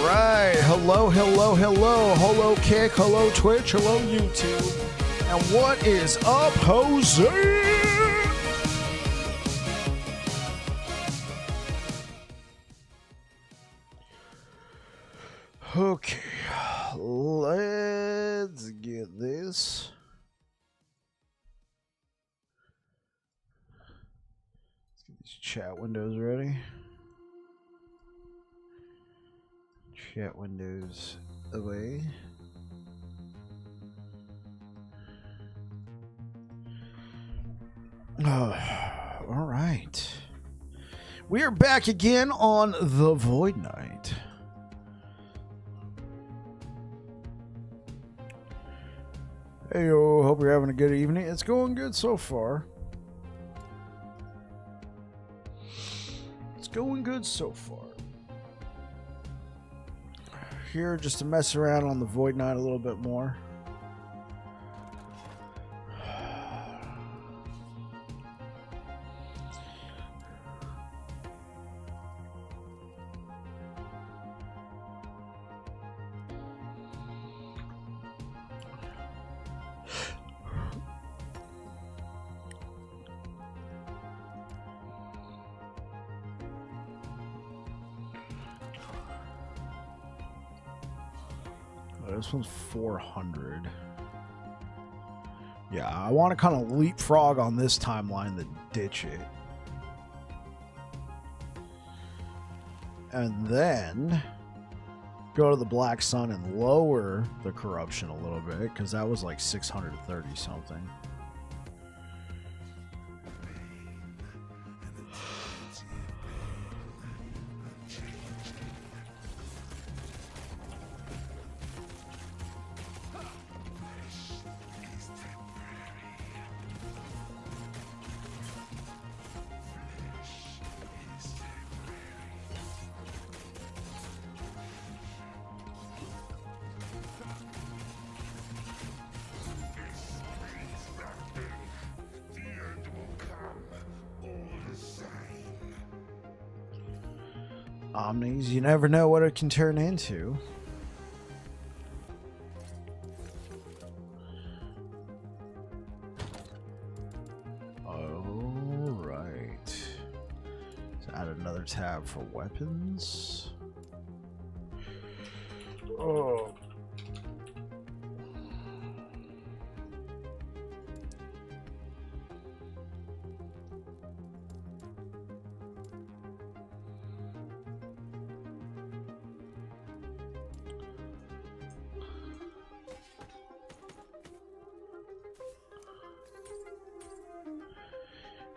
right. Hello, hello, hello. Hello, Kick. Hello, Twitch. Hello, YouTube. And what is up, Jose? Okay. Let's get this. Let's get these chat windows ready. Chat windows away. All right. We are back again on the Void Knight. Hey, yo, hope you're having a good evening. It's going good so far. It's going good so far. Here just to mess around on the Void Knight a little bit more. This one's 400. Yeah, I want to kind of leapfrog on this timeline, then ditch it. And then go to the Black Sun and lower the corruption a little bit, because that was like 630 something. Omnis, you never know what it can turn into. All right. Let's add another tab for weapons. Oh.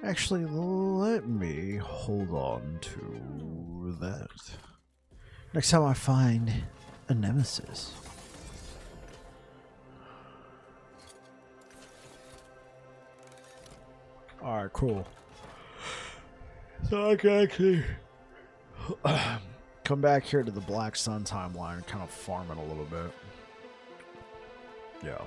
Actually, let me hold on to that. Next time I find a nemesis. Alright, cool. So I can actually come back here to the Black Sun timeline and kind of farm it a little bit. Yeah.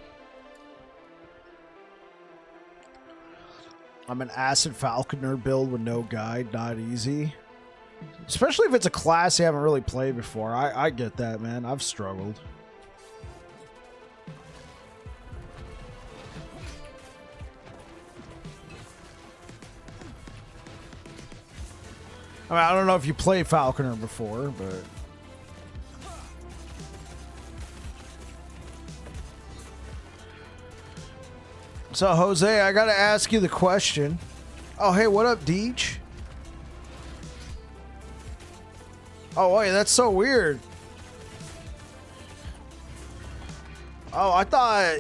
I'm an Acid Falconer build with no guide, not easy. Especially if it's a class you haven't really played before. I get that, man. I've struggled. I mean, I don't know if you played Falconer before, but... So, Jose, I gotta ask you the question. Oh, hey, what up, Deej? Oh, wait, that's so weird. Oh, I thought...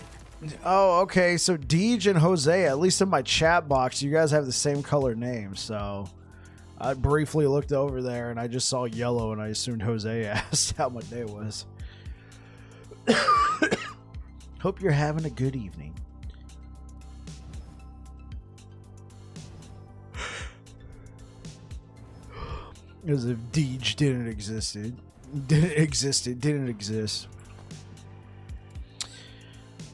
Oh, okay, so Deej and Jose, at least in my chat box, you guys have the same color name, so... I briefly looked over there, and I just saw yellow, and I assumed Jose asked how my day was. Hope you're having a good evening. As if Deej didn't exist.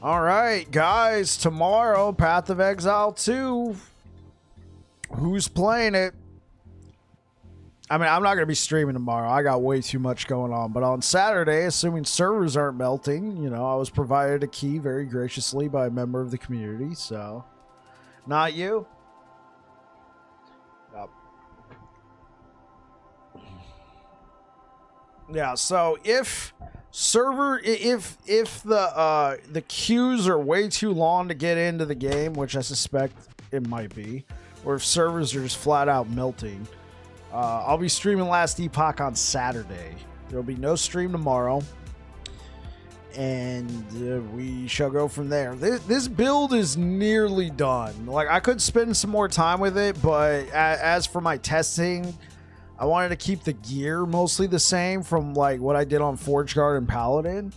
All right, guys, tomorrow, Path of Exile 2. Who's playing it? I mean, I'm not going to be streaming tomorrow. I got way too much going on. But on Saturday, assuming servers aren't melting, you know, I was provided a key very graciously by a member of the community. So, not you. Yep. Yeah. So if the queues are way too long to get into the game, which I suspect it might be, or if servers are just flat out melting. I'll be streaming Last Epoch on Saturday. There will be no stream tomorrow. And we shall go from there. This build is nearly done. Like, I could spend some more time with it, but as for my testing, I wanted to keep the gear mostly the same from, like, what I did on Forge Guard and Paladin.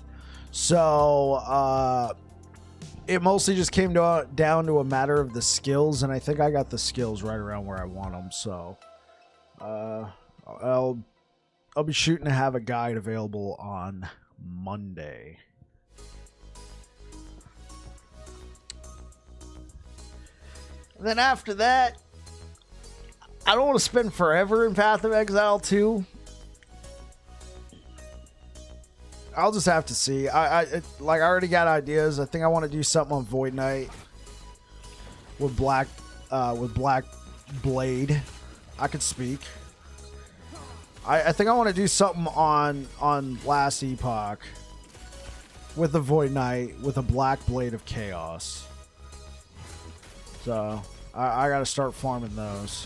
So, it mostly just came down to a matter of the skills, and I think I got the skills right around where I want them, so... I'll be shooting to have a guide available on Monday. And then after that, I don't want to spend forever in Path of Exile 2. I'll just have to see. I already got ideas. I think I want to do something on Void Knight with Black Blade. I could speak. I think I want to do something on Last Epoch with the Void Knight with a Black Blade of Chaos. So I got to start farming those.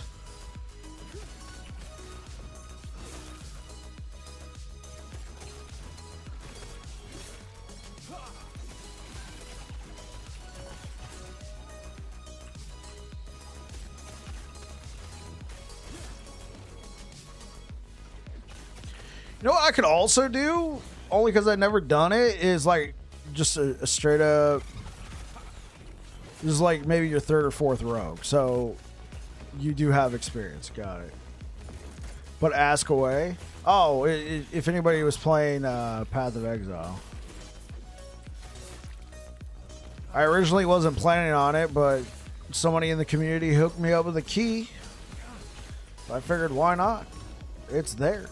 You know what I could also do, only because I've never done it, is like just a straight up, just like maybe your third or fourth rogue. So you do have experience. Got it. But ask away. Oh, if anybody was playing Path of Exile. I originally wasn't planning on it, but somebody in the community hooked me up with a key. So I figured, why not? It's there.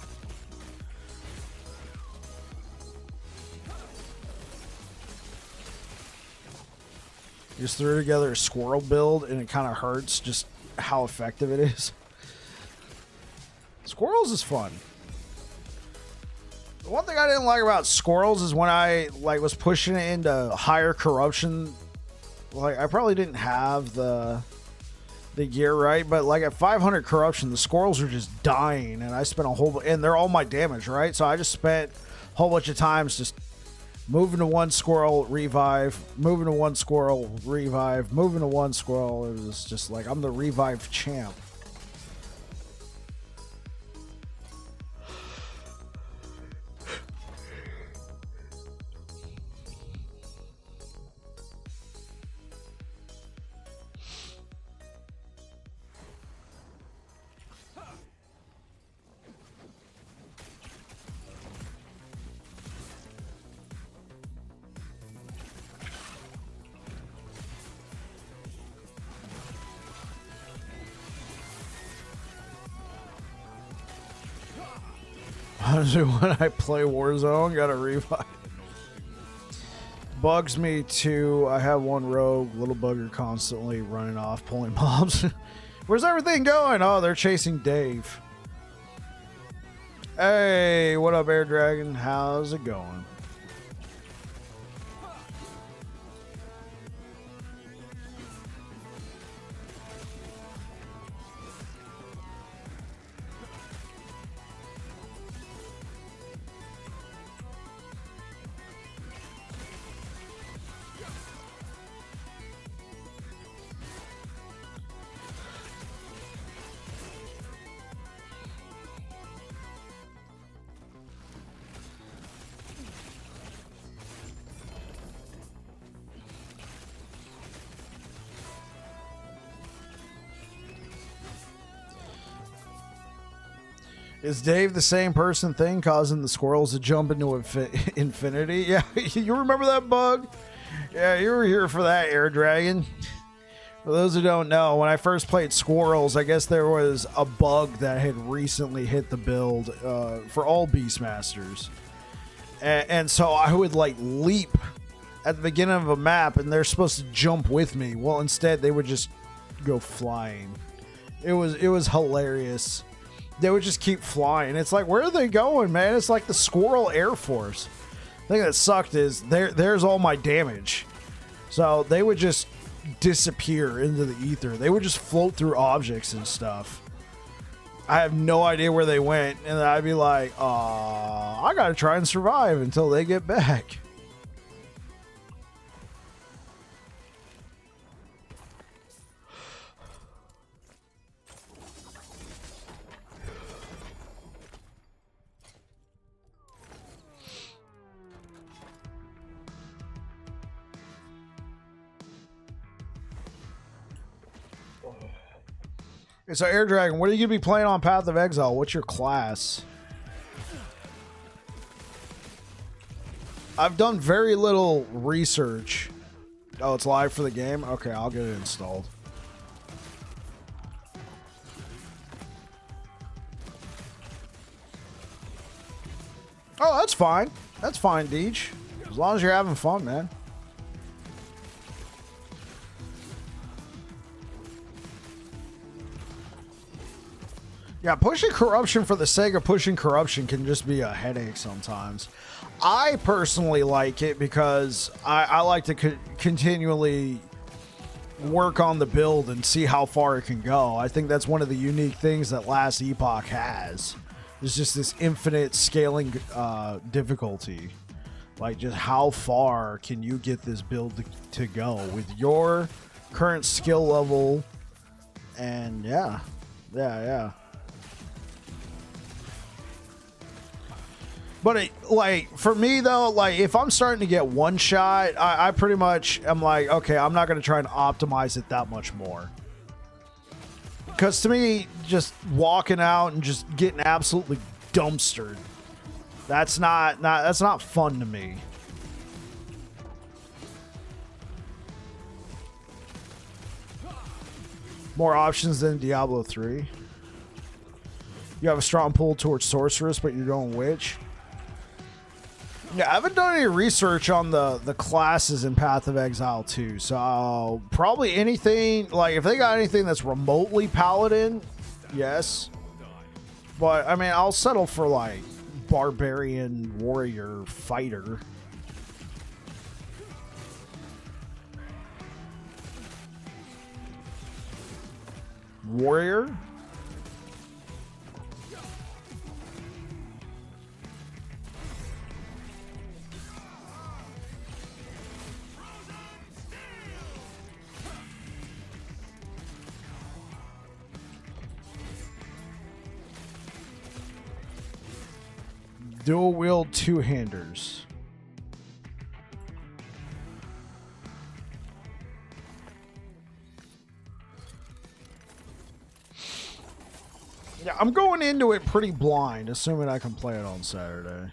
Just threw together a squirrel build, and it kind of hurts just how effective it is. Squirrels is fun. The one thing I didn't like about squirrels is when I was pushing it into higher corruption. Like, I probably didn't have the gear right, but like at 500 corruption, the squirrels are just dying, and I spent a whole and they're all my damage, right? So I just spent a whole bunch of times just moving to one squirrel, revive, moving to one squirrel, revive, moving to one squirrel. It was just like, I'm the revive champ. When I play Warzone, gotta revive. Bugs me too. I have one rogue, little bugger, constantly running off, pulling mobs. Where's everything going? Oh, they're chasing Dave. Hey, what up, Air Dragon? How's it going? Is Dave the same person thing causing the squirrels to jump into infinity? Yeah, you remember that bug? Yeah, you were here for that, Air Dragon. For those who don't know, when I first played Squirrels, I guess there was a bug that had recently hit the build for all Beastmasters. And so I would like leap at the beginning of a map and they're supposed to jump with me. Well, instead they would just go flying. It was hilarious. They would just keep flying. It's like, where are they going, man? It's like the Squirrel Air Force. The thing that sucked is there's all my damage. So they would just disappear into the ether. They would just float through objects and stuff. I have no idea where they went, and I'd be like, I gotta try and survive until they get back. So, Air Dragon, what are you going to be playing on Path of Exile? What's your class? I've done very little research. Oh, it's live for the game? Okay, I'll get it installed. Oh, that's fine. That's fine, Deej. As long as you're having fun, man. Yeah, pushing corruption for the sake of pushing corruption can just be a headache sometimes. I personally like it because I like to continually work on the build and see how far it can go. I think that's one of the unique things that last Epoch has. It's just this infinite scaling difficulty. Like, just how far can you get this build to go with your current skill level? And yeah. But like, for me though, like if I'm starting to get one shot, I pretty much am like, okay, I'm not going to try and optimize it that much more. Because to me, just walking out and just getting absolutely dumpstered, that's not fun to me. More options than Diablo 3. You have a strong pull towards Sorceress, but you're going Witch. Yeah, I haven't done any research on the classes in Path of Exile 2, so probably anything, like if they got anything that's remotely Paladin, yes. But, I mean, I'll settle for like Barbarian, Warrior, Fighter. Warrior? Dual wield two-handers. Yeah, I'm going into it pretty blind, assuming I can play it on Saturday.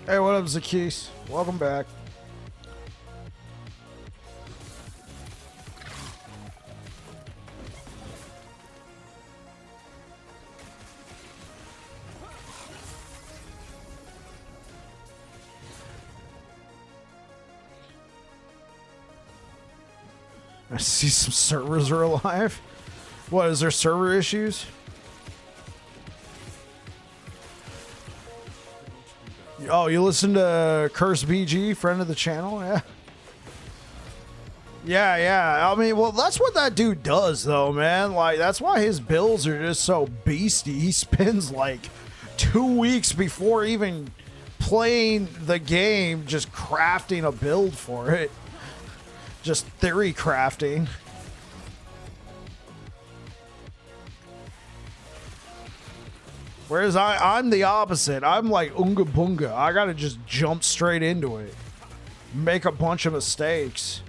Hey, what up, Zakis? Welcome back. I see some servers are alive. What, is there server issues? Oh, you listen to Curse BG, friend of the channel? Yeah. Yeah. I mean, well, that's what that dude does, though, man. Like, that's why his builds are just so beastie. He spends like 2 weeks before even playing the game just crafting a build for it. Just theory crafting. Whereas I'm the opposite. I'm like Unga Bunga. I gotta just jump straight into it. Make a bunch of mistakes.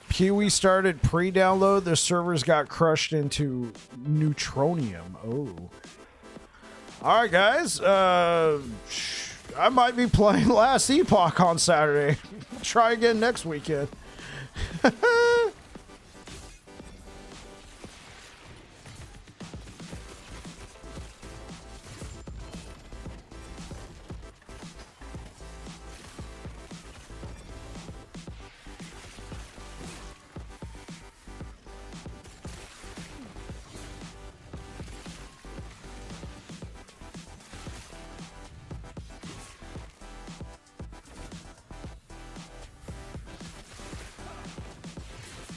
Kiwi started pre-download. The servers got crushed into neutronium. Oh. Alright, guys. I might be playing Last Epoch on Saturday. Try again next weekend.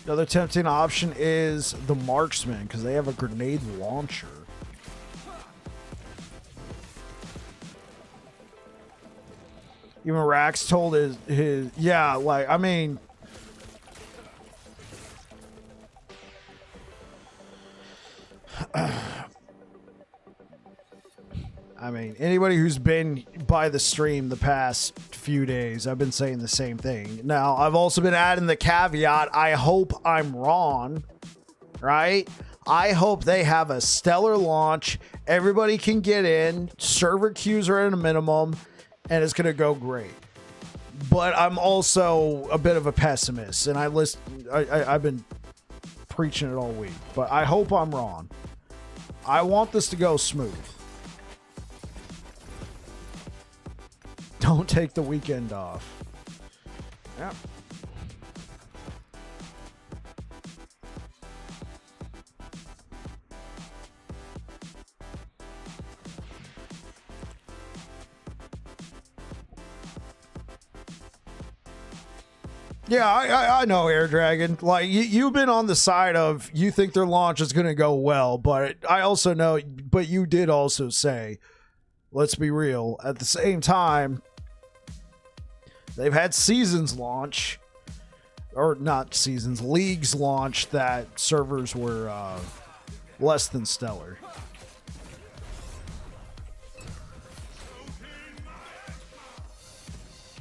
Another tempting option is the marksman because they have a grenade launcher. Even Rax told his yeah, like, I mean, anybody who's been by the stream the past few days, I've been saying the same thing. Now, I've also been adding the caveat, I hope I'm wrong, right? I hope they have a stellar launch, everybody can get in, server queues are at a minimum, and it's going to go great. But I'm also a bit of a pessimist, and I've been preaching it all week, but I hope I'm wrong. I want this to go smooth. Don't take the weekend off. Yeah. Yeah, I know, Air Dragon. Like, you've been on the side of you think their launch is going to go well, but I also know, but you did also say, let's be real, at the same time, they've had seasons launch, or not seasons, leagues launch that servers were less than stellar.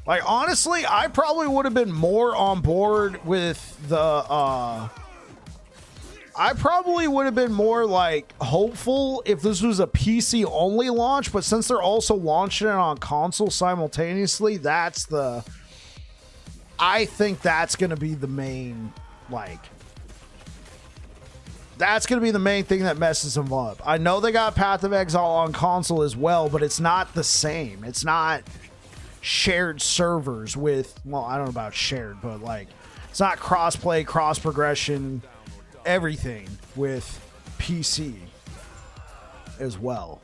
Like, honestly, I probably would have been more on board with the, I probably would have been more, like, hopeful if this was a PC-only launch, but since they're also launching it on console simultaneously, that's the, I think that's going to be the main, like, that's going to be the main thing that messes them up. I know they got Path of Exile on console as well, but it's not the same. It's not shared servers with, well, I don't know about shared, but like, it's not cross-play, cross-progression, everything with PC as well.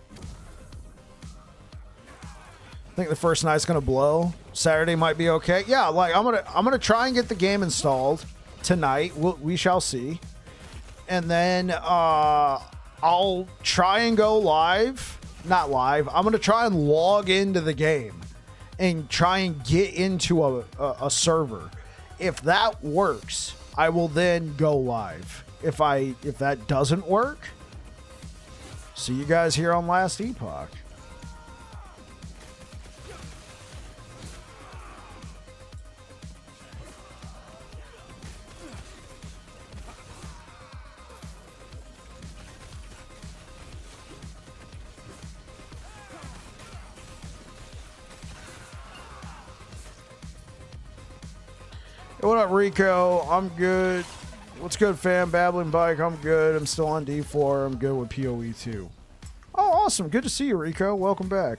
I think the first night's gonna blow. Saturday might be okay. Yeah, like I'm gonna try and get the game installed tonight. We shall see, and then I'll try and go live. Not live. I'm gonna try and log into the game and try and get into a server. If that works, I will then go live. If that doesn't work, see you guys here on Last Epoch. Hey, what up, Rico? I'm good. What's good, fam? Babbling Bike, I'm good. I'm still on D4. I'm good with PoE 2. Oh, awesome. Good to see you, Rico. Welcome back.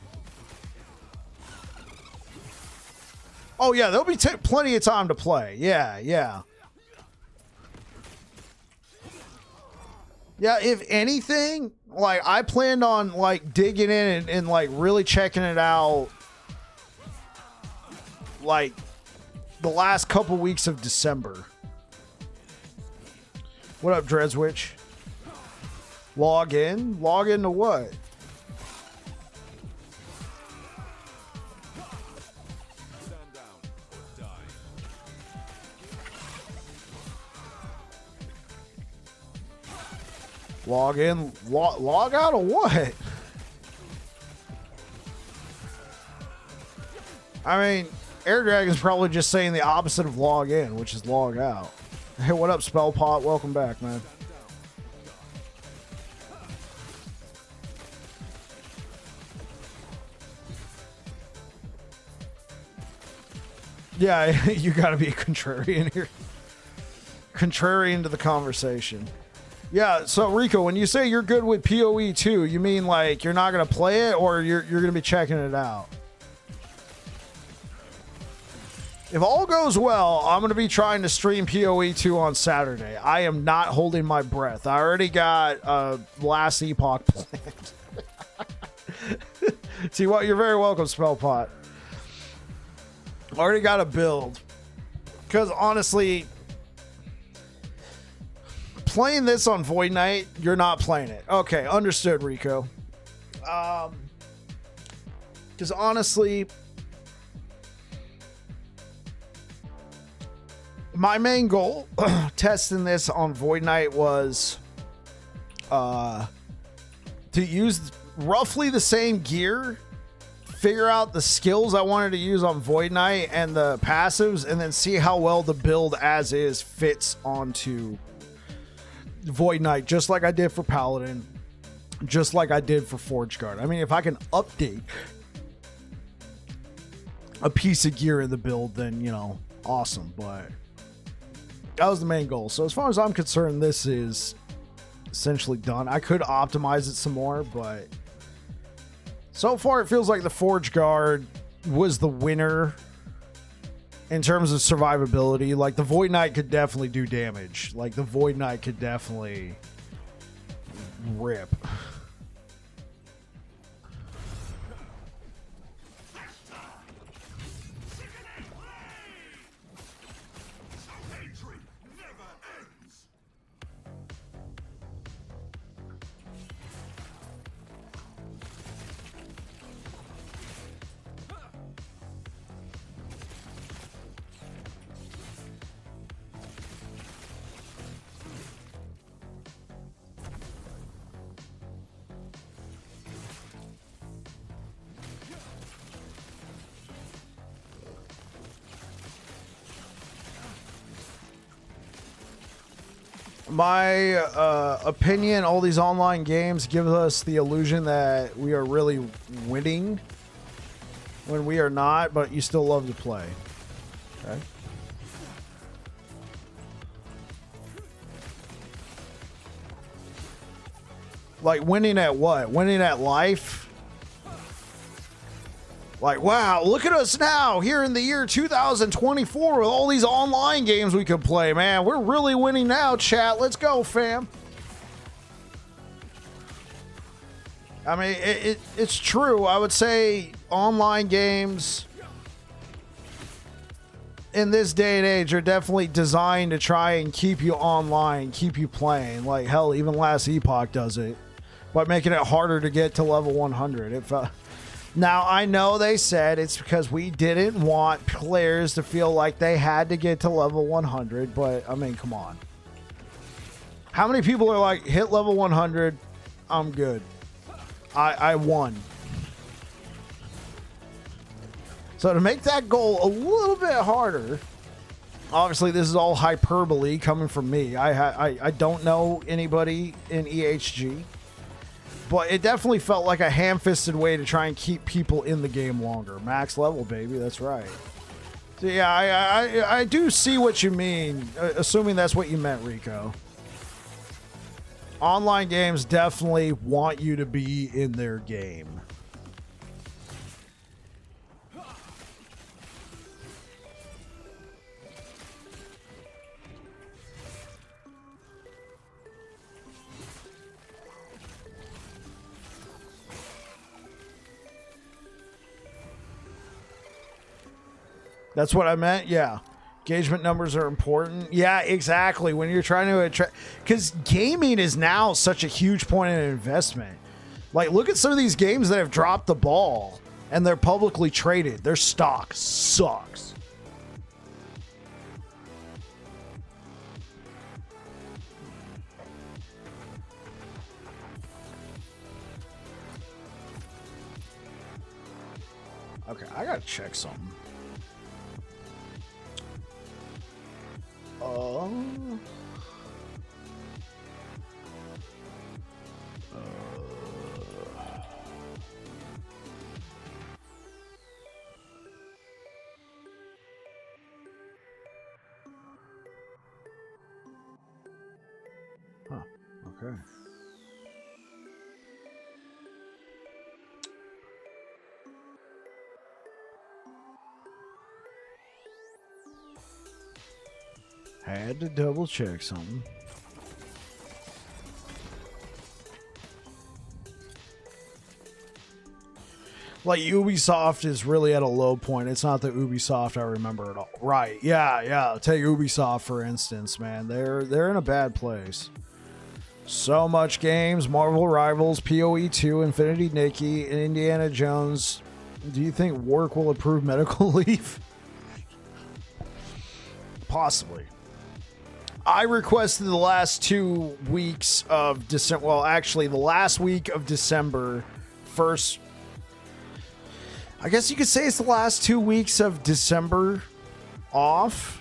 Oh, yeah, there'll be plenty of time to play. Yeah. Yeah, if anything, like I planned on like digging in and like really checking it out like the last couple weeks of December. What up, Dreadswitch? Log in? Log into what? Log in, log out of what? I mean, Air Dragon's probably just saying the opposite of log in, which is log out. Hey, what up, Spellpot? Welcome back, man. Yeah, you gotta be a contrarian here. Contrarian to the conversation. Yeah, so Rico, when you say you're good with PoE 2, you mean like you're not going to play it or you're going to be checking it out? If all goes well, I'm going to be trying to stream PoE 2 on Saturday. I am not holding my breath. I already got last Epoch planned. See what? You're very welcome, Spellpot. Already got a build. Because honestly, playing this on Void Knight, you're not playing it. Okay, understood, Rico. Because honestly, my main goal testing this on Void Knight was to use roughly the same gear, figure out the skills I wanted to use on Void Knight and the passives, and then see how well the build as is fits onto Void Knight, just like I did for Paladin, just like I did for Forge Guard. I mean, if I can update a piece of gear in the build, then, you know, awesome. But that was the main goal. So as far as I'm concerned, this is essentially done. I could optimize it some more, but so far it feels like the Forge Guard was the winner in terms of survivability. Like the Void Knight could definitely do damage. Like the Void Knight could definitely rip. My opinion, all these online games give us the illusion that we are really winning when we are not, but you still love to play. Okay. Like winning at what? Winning at life? Like, wow, look at us now here in the year 2024 with all these online games we could play, man. We're really winning now, chat. Let's go, fam. I mean, it's true. I would say online games in this day and age are definitely designed to try and keep you online, keep you playing. Like, hell, even last Epoch does it by making it harder to get to level 100. Now, I know they said it's because we didn't want players to feel like they had to get to level 100, but, I mean, come on. How many people are like, hit level 100, I'm good. I won. So to make that goal a little bit harder, obviously this is all hyperbole coming from me. I don't know anybody in EHG. But it definitely felt like a ham-fisted way to try and keep people in the game longer. Max level, baby. That's right. So yeah, I do see what you mean, assuming that's what you meant, Rico. Online games definitely want you to be in their game. That's what I meant. Yeah. Engagement numbers are important. Yeah, exactly. When you're trying to attract, because gaming is now such a huge point of investment. Like, look at some of these games that have dropped the ball and they're publicly traded. Their stock sucks. Okay, I gotta check something. Okay. Had to double check something. Like, Ubisoft is really at a low point. It's not the Ubisoft I remember at all. Right. Yeah. Take Ubisoft, for instance, man. They're in a bad place. So much games, Marvel Rivals, PoE 2, Infinity Nikki, and Indiana Jones. Do you think work will approve medical leave? Possibly. I requested the last 2 weeks of December. Well, actually, the last week of December, first. I guess you could say it's the last 2 weeks of December off.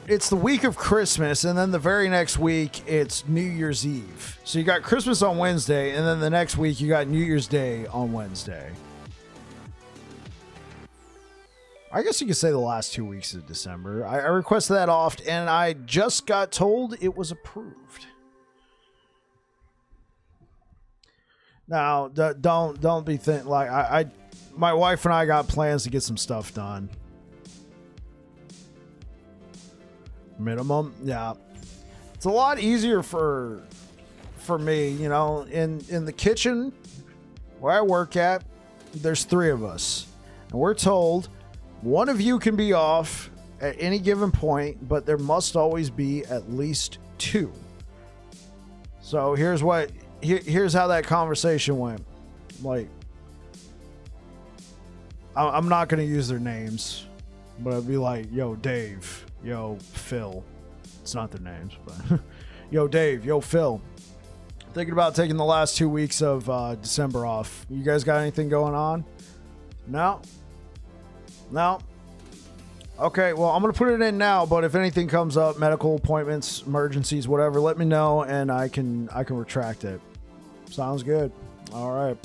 It's the week of Christmas, and then the very next week, it's New Year's Eve. So you got Christmas on Wednesday, and then the next week, you got New Year's Day on Wednesday. I guess you could say the last 2 weeks of December. I requested that off, and I just got told it was approved. Now, don't be thinking like my wife and I got plans to get some stuff done. Minimum, yeah. It's a lot easier for me, you know, in the kitchen where I work at. There's 3 of us, and we're told one of you can be off at any given point, but there must always be at least 2. So here's how that conversation went. Like, I'm not going to use their names, but I'd be like, yo, Dave, yo, Phil. It's not their names, but yo, Dave, yo, Phil. Thinking about taking the last 2 weeks of December off. You guys got anything going on? No. Okay, well, I'm going to put it in now, but if anything comes up, medical appointments, emergencies, whatever, let me know and I can retract it. Sounds good. All right.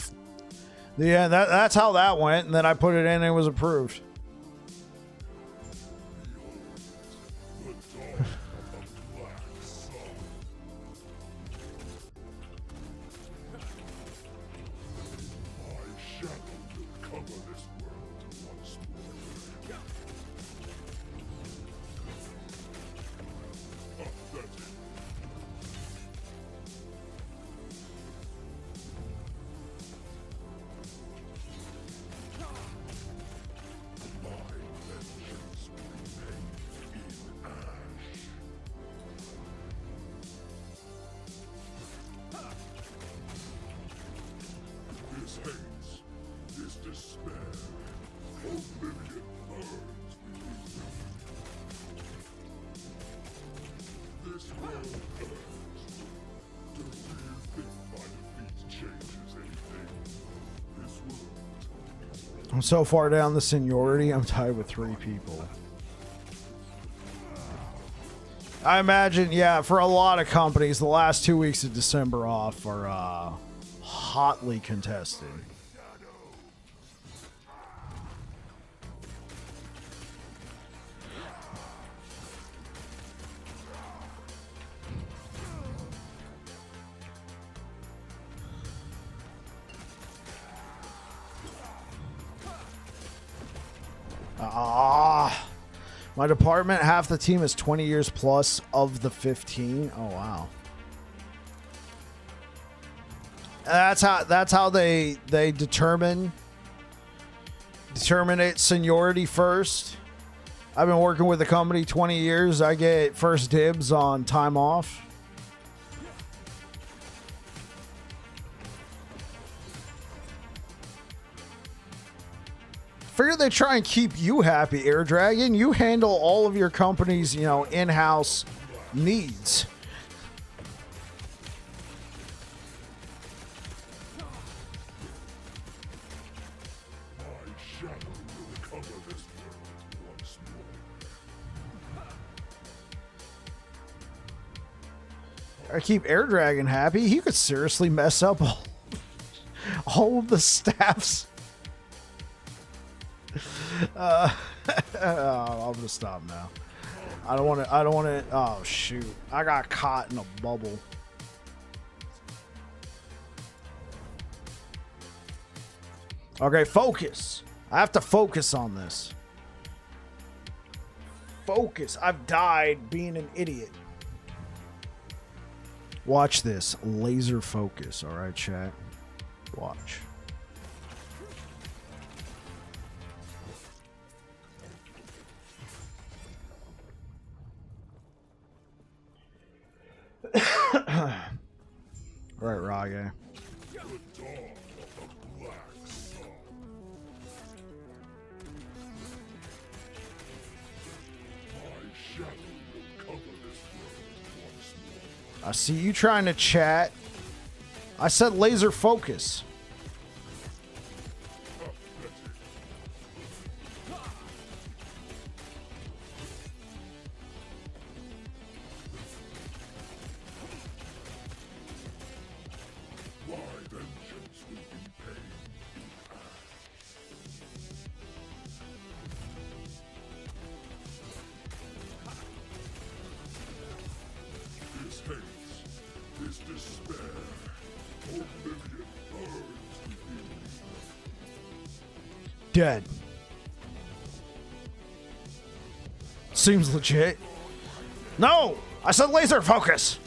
Yeah, that's how that went, and then I put it in and it was approved. I'm so far down the seniority, I'm tied with 3 people. I imagine, yeah, for a lot of companies, the last 2 weeks of December off are hotly contested. My department, half the team is 20 years plus of the 15. Oh, wow. That's how they determine Determinate seniority first. I've been working with the company 20 years. I get first dibs on time off. Figure they try and keep you happy, Air Dragon. You handle all of your company's, in-house needs. I keep Air Dragon happy. He could seriously mess up all of the staffs. I'm gonna stop now. I don't want to. Oh shoot! I got caught in a bubble. Okay, focus. I have to focus on this. Focus. I've died being an idiot. Watch this. Laser focus. All right, chat. Watch. All right, Rage. I see you trying to chat. I said laser focus. Dead. Seems legit. No! I said laser focus!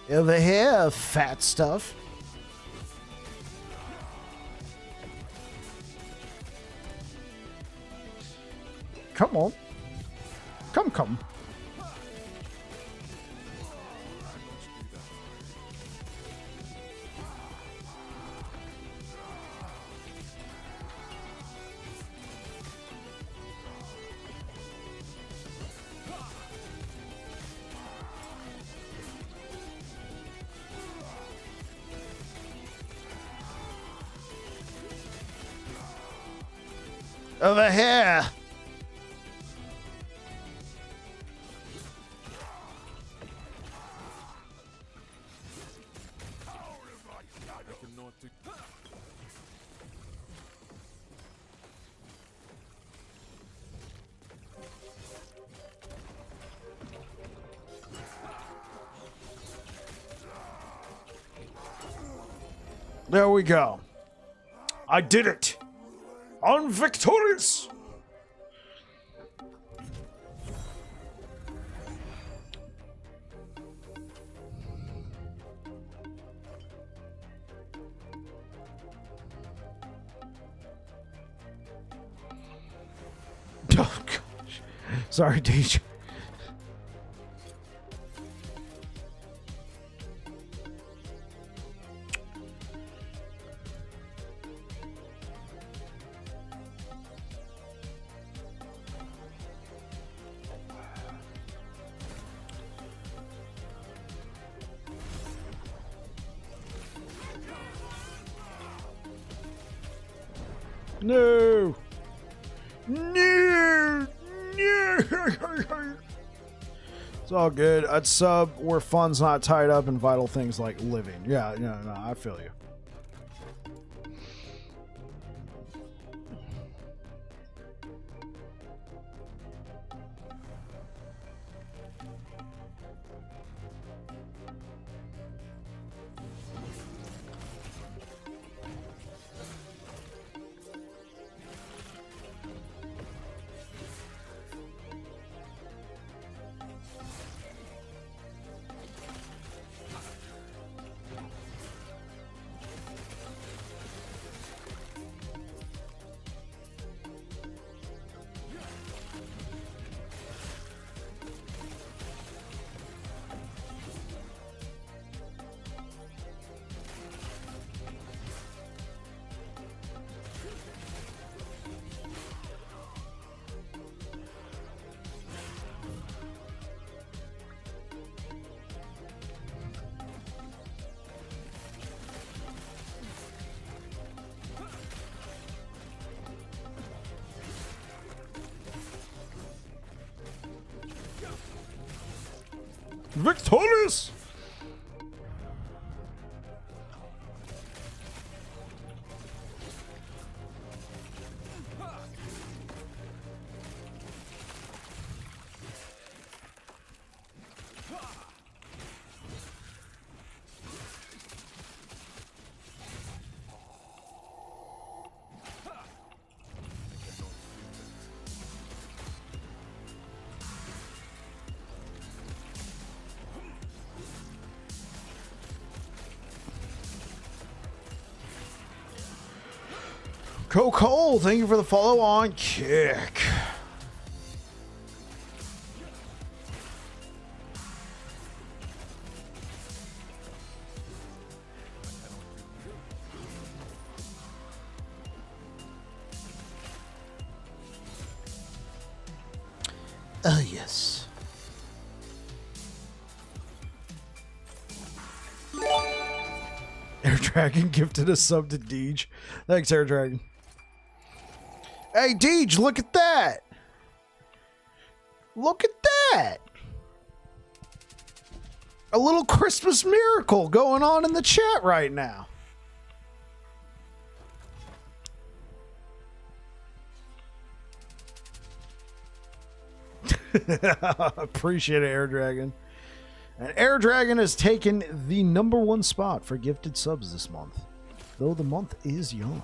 Over here, fat stuff. Come on. Come. Over here. There we go. I did it. I'm victorious. Oh gosh. Sorry, DJ. No! No! No! It's all good. I'd sub where fun's not tied up in vital things like living. Yeah, no, I feel you. Victorious! Go Cole, thank you for the follow on Kick. Oh, yes. Air Dragon gifted a sub to Deej. Thanks, Air Dragon. Hey, Deej, look at that. Look at that. A little Christmas miracle going on in the chat right now. Appreciate it, Air Dragon. And Air Dragon has taken the #1 spot for gifted subs this month, though the month is young.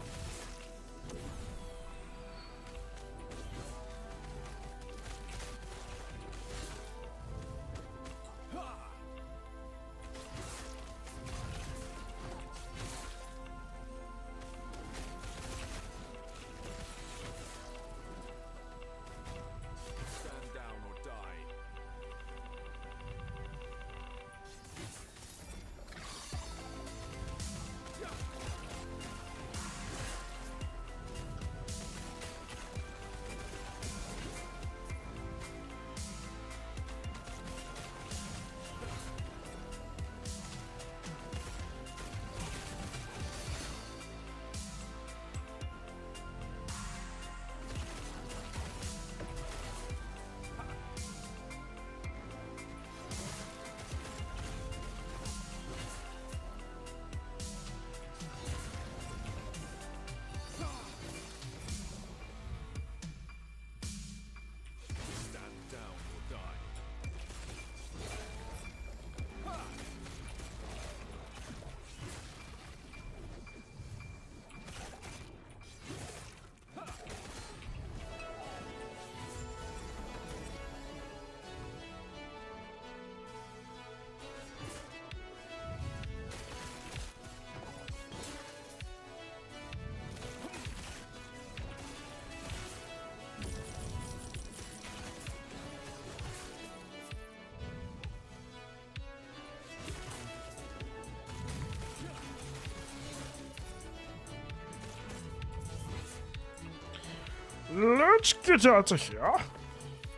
Let's get out of here.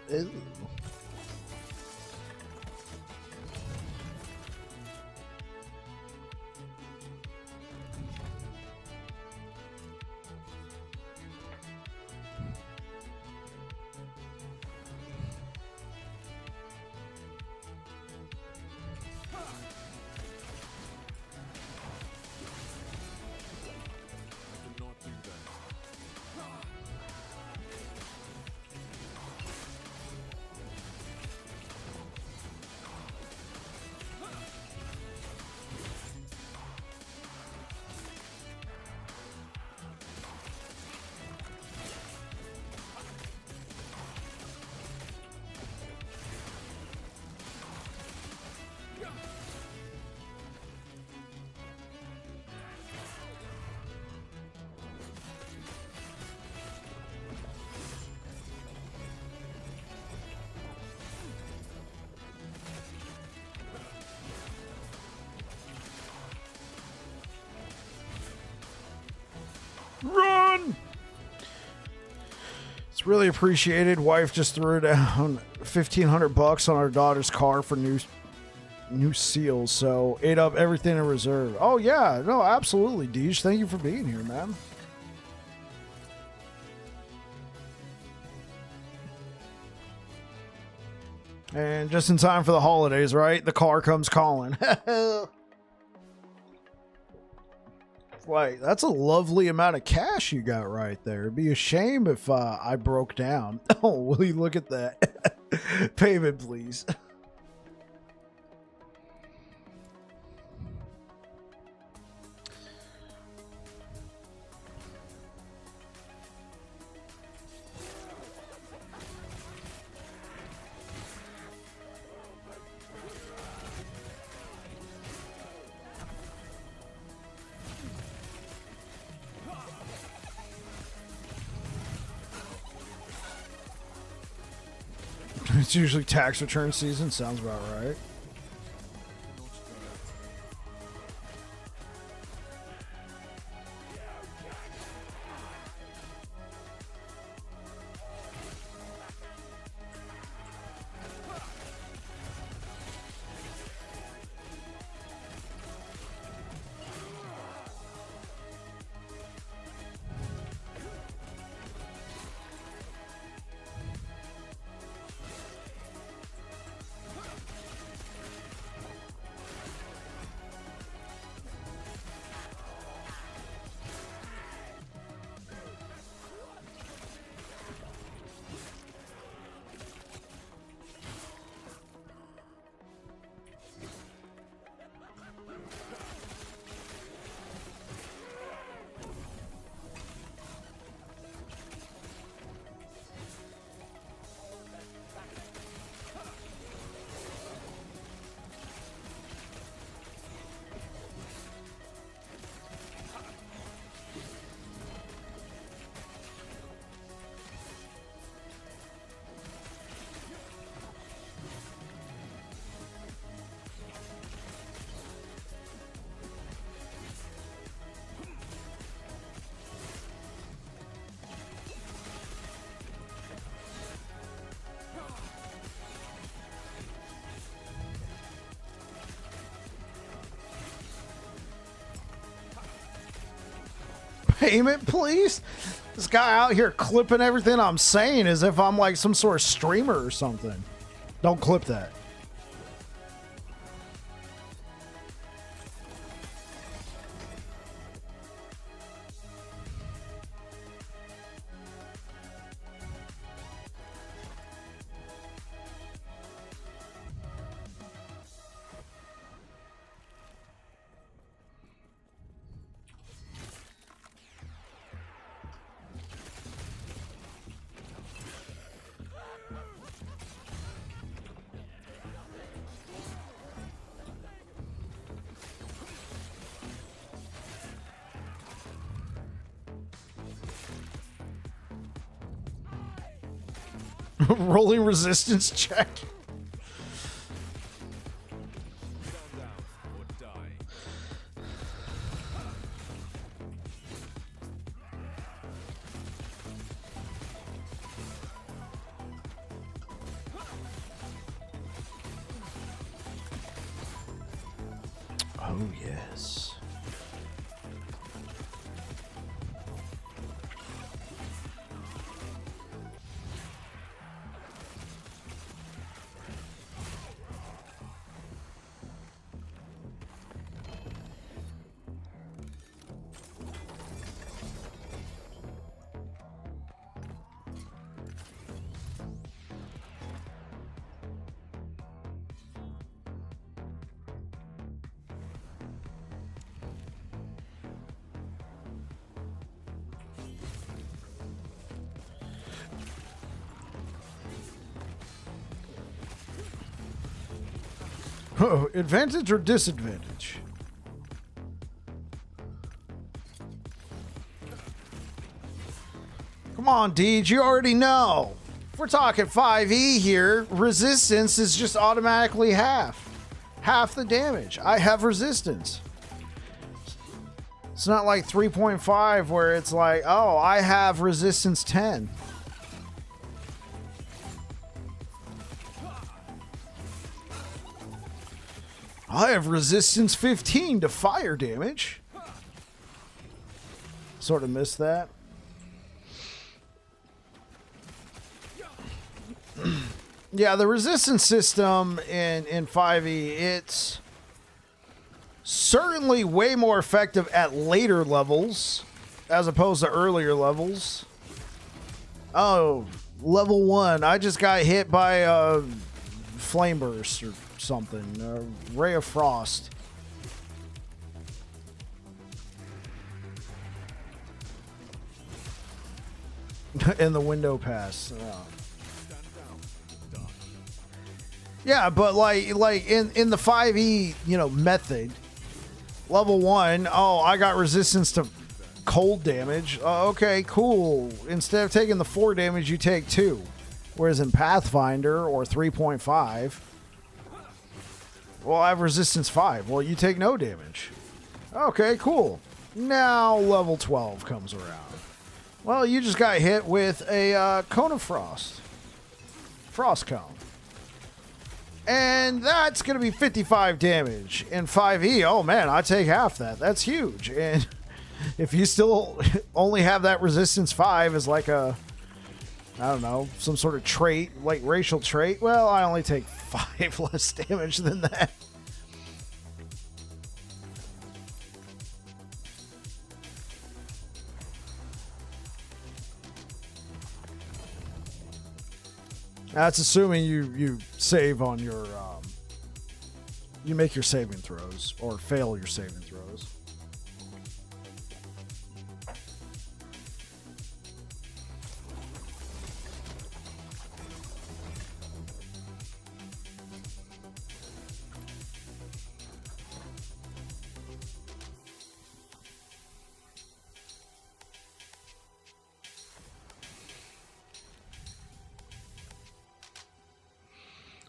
Ew. Run! It's really appreciated. Wife just threw down $1,500 on our daughter's car for new seals, so ate up everything in reserve. Oh yeah, no, absolutely, Deej. Thank you for being here, man. And just in time for the holidays, right? The car comes calling. Like, that's a lovely amount of cash you got right there. It'd be a shame if I broke down. Oh, will you look at that? Payment, please. It's usually tax return season. Sounds about right. Payment, please? This guy out here clipping everything I'm saying as if I'm like some sort of streamer or something. Don't clip that. Rolling resistance check. Oh, yes. Oh, advantage or disadvantage? Come on, Deej, you already know. If we're talking 5e here, resistance is just automatically half. Half the damage. I have resistance. It's not like 3.5 where it's like, oh, I have resistance 10. I have resistance 15 to fire damage. Sort of missed that. Yeah, the resistance system in 5e, it's certainly way more effective at later levels as opposed to earlier levels. Oh, level 1. I just got hit by a flame burst or something. A ray of frost. And the window pass. Oh. Yeah, but like in the 5e, method, level 1, oh, I got resistance to cold damage. Okay, cool. Instead of taking the 4 damage, you take 2. Whereas in Pathfinder or 3.5, well, I have resistance 5. Well, you take no damage. Okay, cool. Now level 12 comes around. Well, you just got hit with a cone of frost. Frost cone. And that's going to be 55 damage. In 5e, oh man, I take half that. That's huge. And if you still only have that resistance 5 as like a, I don't know, some sort of trait, like racial trait, well, I only take 5 less damage than that. That's assuming you save on your, you make your saving throws, or fail your saving throws.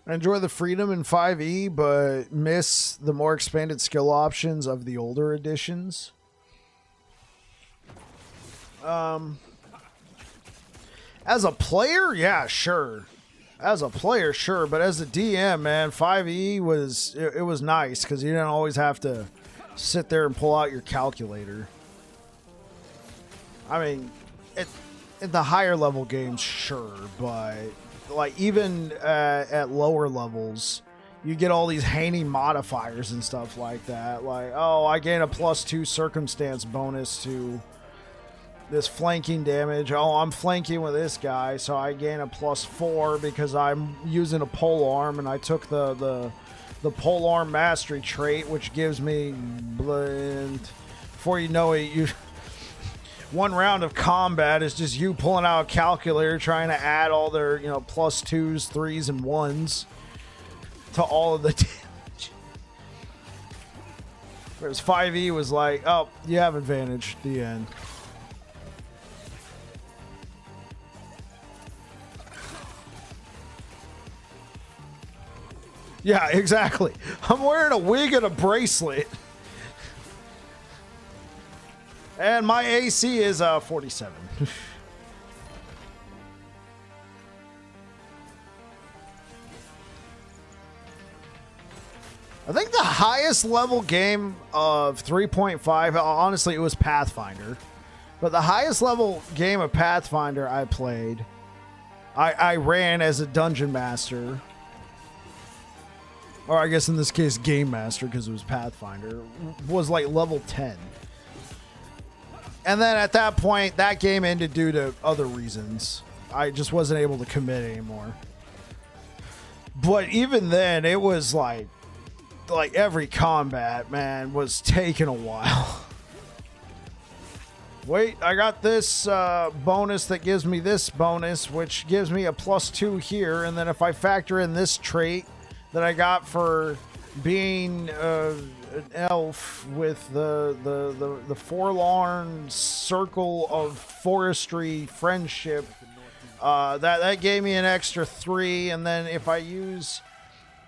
I enjoy the freedom in 5e, but miss the more expanded skill options of the older editions. As a player, yeah, sure. As a player, sure. But as a DM, man, 5e was it was nice because you didn't always have to sit there and pull out your calculator. I mean, in the higher level games, sure, but like even at lower levels, you get all these handy modifiers and stuff like that. Like, oh, I gain a +2 circumstance bonus to this flanking damage. Oh, I'm flanking with this guy, so I gain a +4 because I'm using a polearm, and I took the polearm mastery trait, which gives me before you know it, you one round of combat is just you pulling out a calculator trying to add all their, +2s, 3s, and 1s to all of the damage. Whereas 5e was like, oh, you have advantage, the end. Yeah, exactly. I'm wearing a wig and a bracelet. And my AC is 47. I think the highest level game of 3.5, honestly, it was Pathfinder. But the highest level game of Pathfinder I played, I ran as a dungeon master. Or I guess in this case, game master, because it was Pathfinder, was like level 10. And then at that point, that game ended due to other reasons. I just wasn't able to commit anymore. But even then, it was like every combat, man, was taking a while. Wait, I got this bonus that gives me this bonus, which gives me a +2 here. And then if I factor in this trait that I got for being an elf with the forlorn circle of forestry friendship, that gave me an extra 3. And then if I use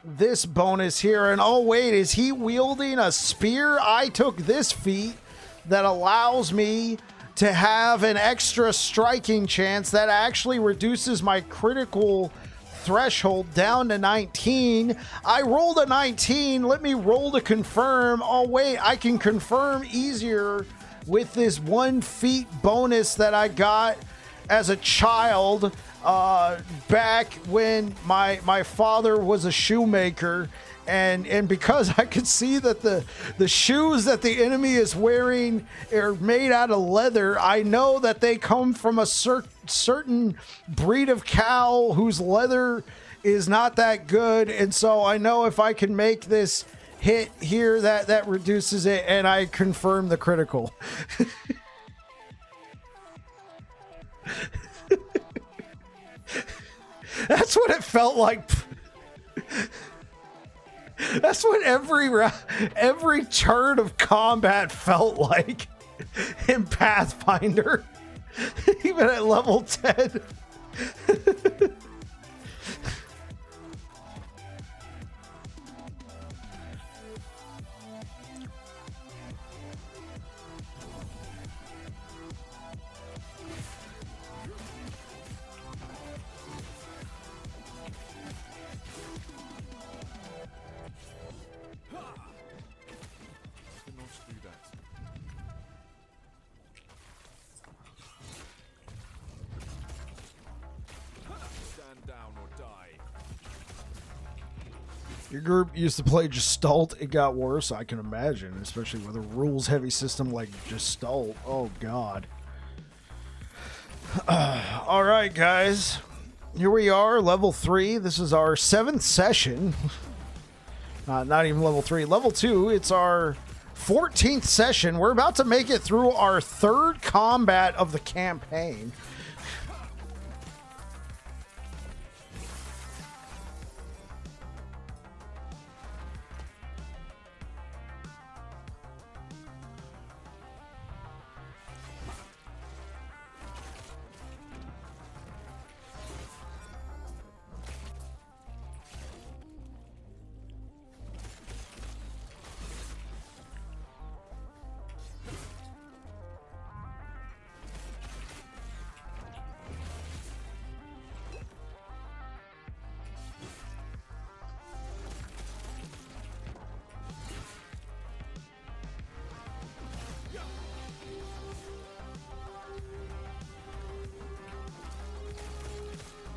this bonus here, and oh wait, is he wielding a spear? I took this feat that allows me to have an extra striking chance that actually reduces my critical threshold down to 19. I rolled a 19. Let me roll to confirm. Oh wait, I can confirm easier with this 1 feat bonus that I got as a child. back when my father was a shoemaker, and because I could see that the shoes that the enemy is wearing are made out of leather, I know that they come from a certain breed of cow whose leather is not that good, and so I know if I can make this hit here, that reduces it, and I confirm the critical. That's what it felt like. That's what every turn of combat felt like in Pathfinder, even at level 10. Your group used to play Gestalt. It got worse, I can imagine, especially with a rules-heavy system like Gestalt. Oh, God. All right, guys. Here we are, level 3. This is our 7th session. Not even level 3. Level 2, it's our 14th session. We're about to make it through our 3rd combat of the campaign.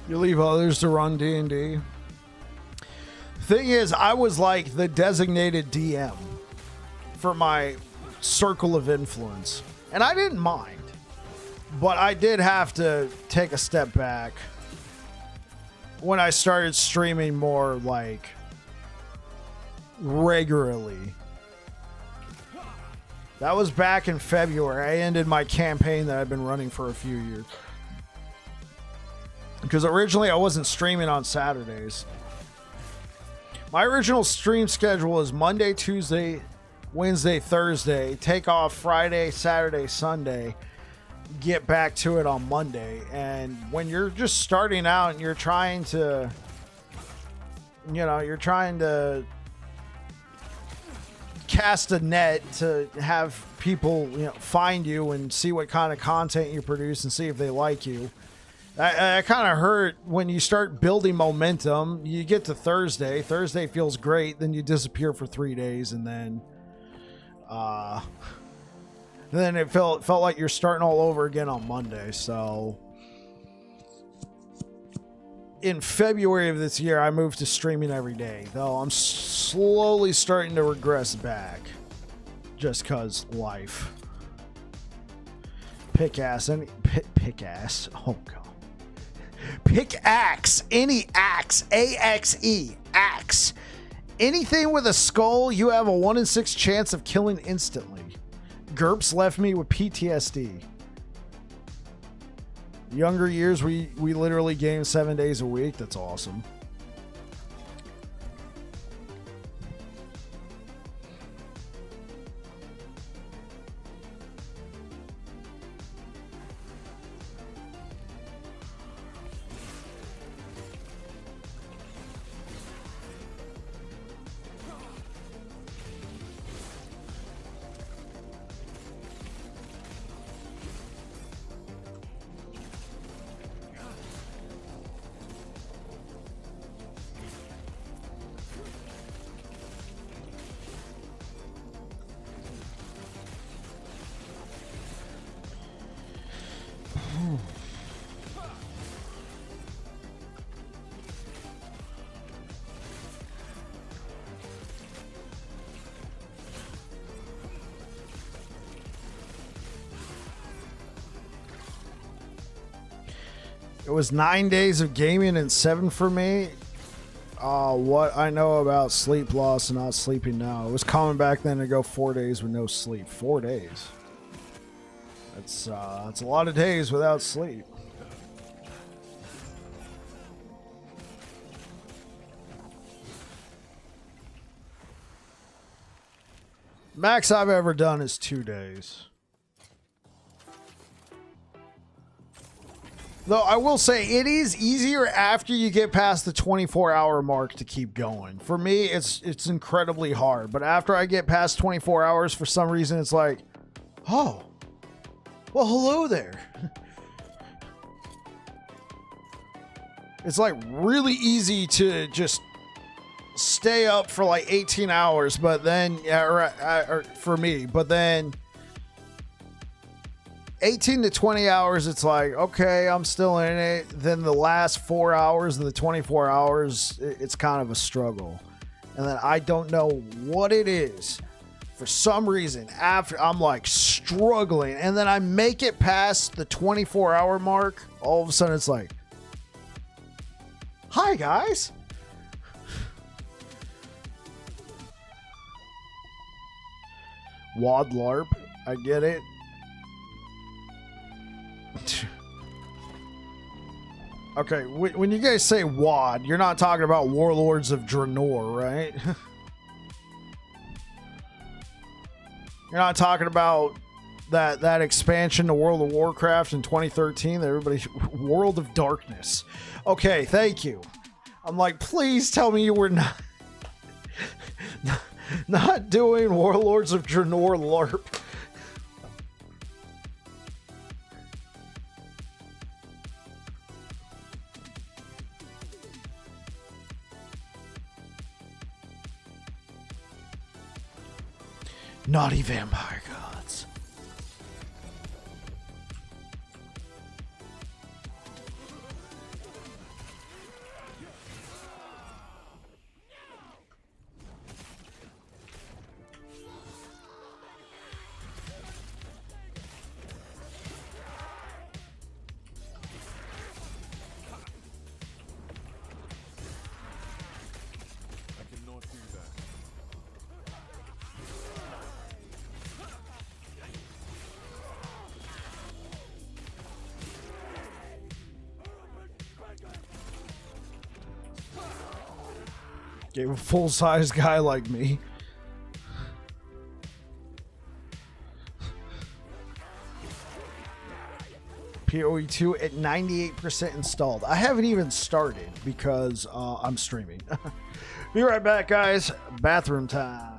You leave others to run D&D. Thing is, I was like the designated DM for my circle of influence. And I didn't mind. But I did have to take a step back when I started streaming more, like, regularly. That was back in February. I ended my campaign that I've been running for a few years. Because originally I wasn't streaming on Saturdays. My original stream schedule was Monday, Tuesday, Wednesday, Thursday. Take off Friday, Saturday, Sunday. Get back to it on Monday. And when you're just starting out and you're trying to, cast a net to have people, find you and see what kind of content you produce and see if they like you. I kind of hurt when you start building momentum. You get to Thursday. Thursday feels great. Then you disappear for 3 days, and then it felt like you're starting all over again on Monday. So in February of this year, I moved to streaming every day. Though I'm slowly starting to regress back, just cause life. Pickaxe. Oh God. Pickaxe, any axe, A-X-E, axe. Anything with a skull, you have a 1 in 6 chance of killing instantly. GURPS left me with PTSD. Younger years, we literally gamed 7 days a week. That's awesome. It was 9 days of gaming and 7 for me. What I know about sleep loss and not sleeping now. It was common back then to go 4 days with no sleep. 4 days. That's a lot of days without sleep. Max I've ever done is 2 days. Though I will say it is easier after you get past the 24-hour mark to keep going. For me, it's incredibly hard. But after I get past 24 hours, for some reason, it's like, oh, well, hello there. It's like really easy to just stay up for like 18 hours, but then, or for me, but then 18 to 20 hours, it's like, okay, I'm still in it. Then the last 4 hours of the 24 hours, it's kind of a struggle. And then I don't know what it is. For some reason, after I'm like struggling, and then I make it past the 24-hour mark, all of a sudden it's like, hi, guys. Wad LARP, I get it. Okay, when you guys say WAD, you're not talking about Warlords of Draenor, right? You're not talking about that expansion to World of Warcraft in 2013 that everybody... World of Darkness. Okay, thank you. I'm like, please tell me you were not doing Warlords of Draenor LARP. Naughty vampire gods. Gave a full-size guy like me. PoE2 at 98% installed. I haven't even started because I'm streaming. Be right back, guys. Bathroom time.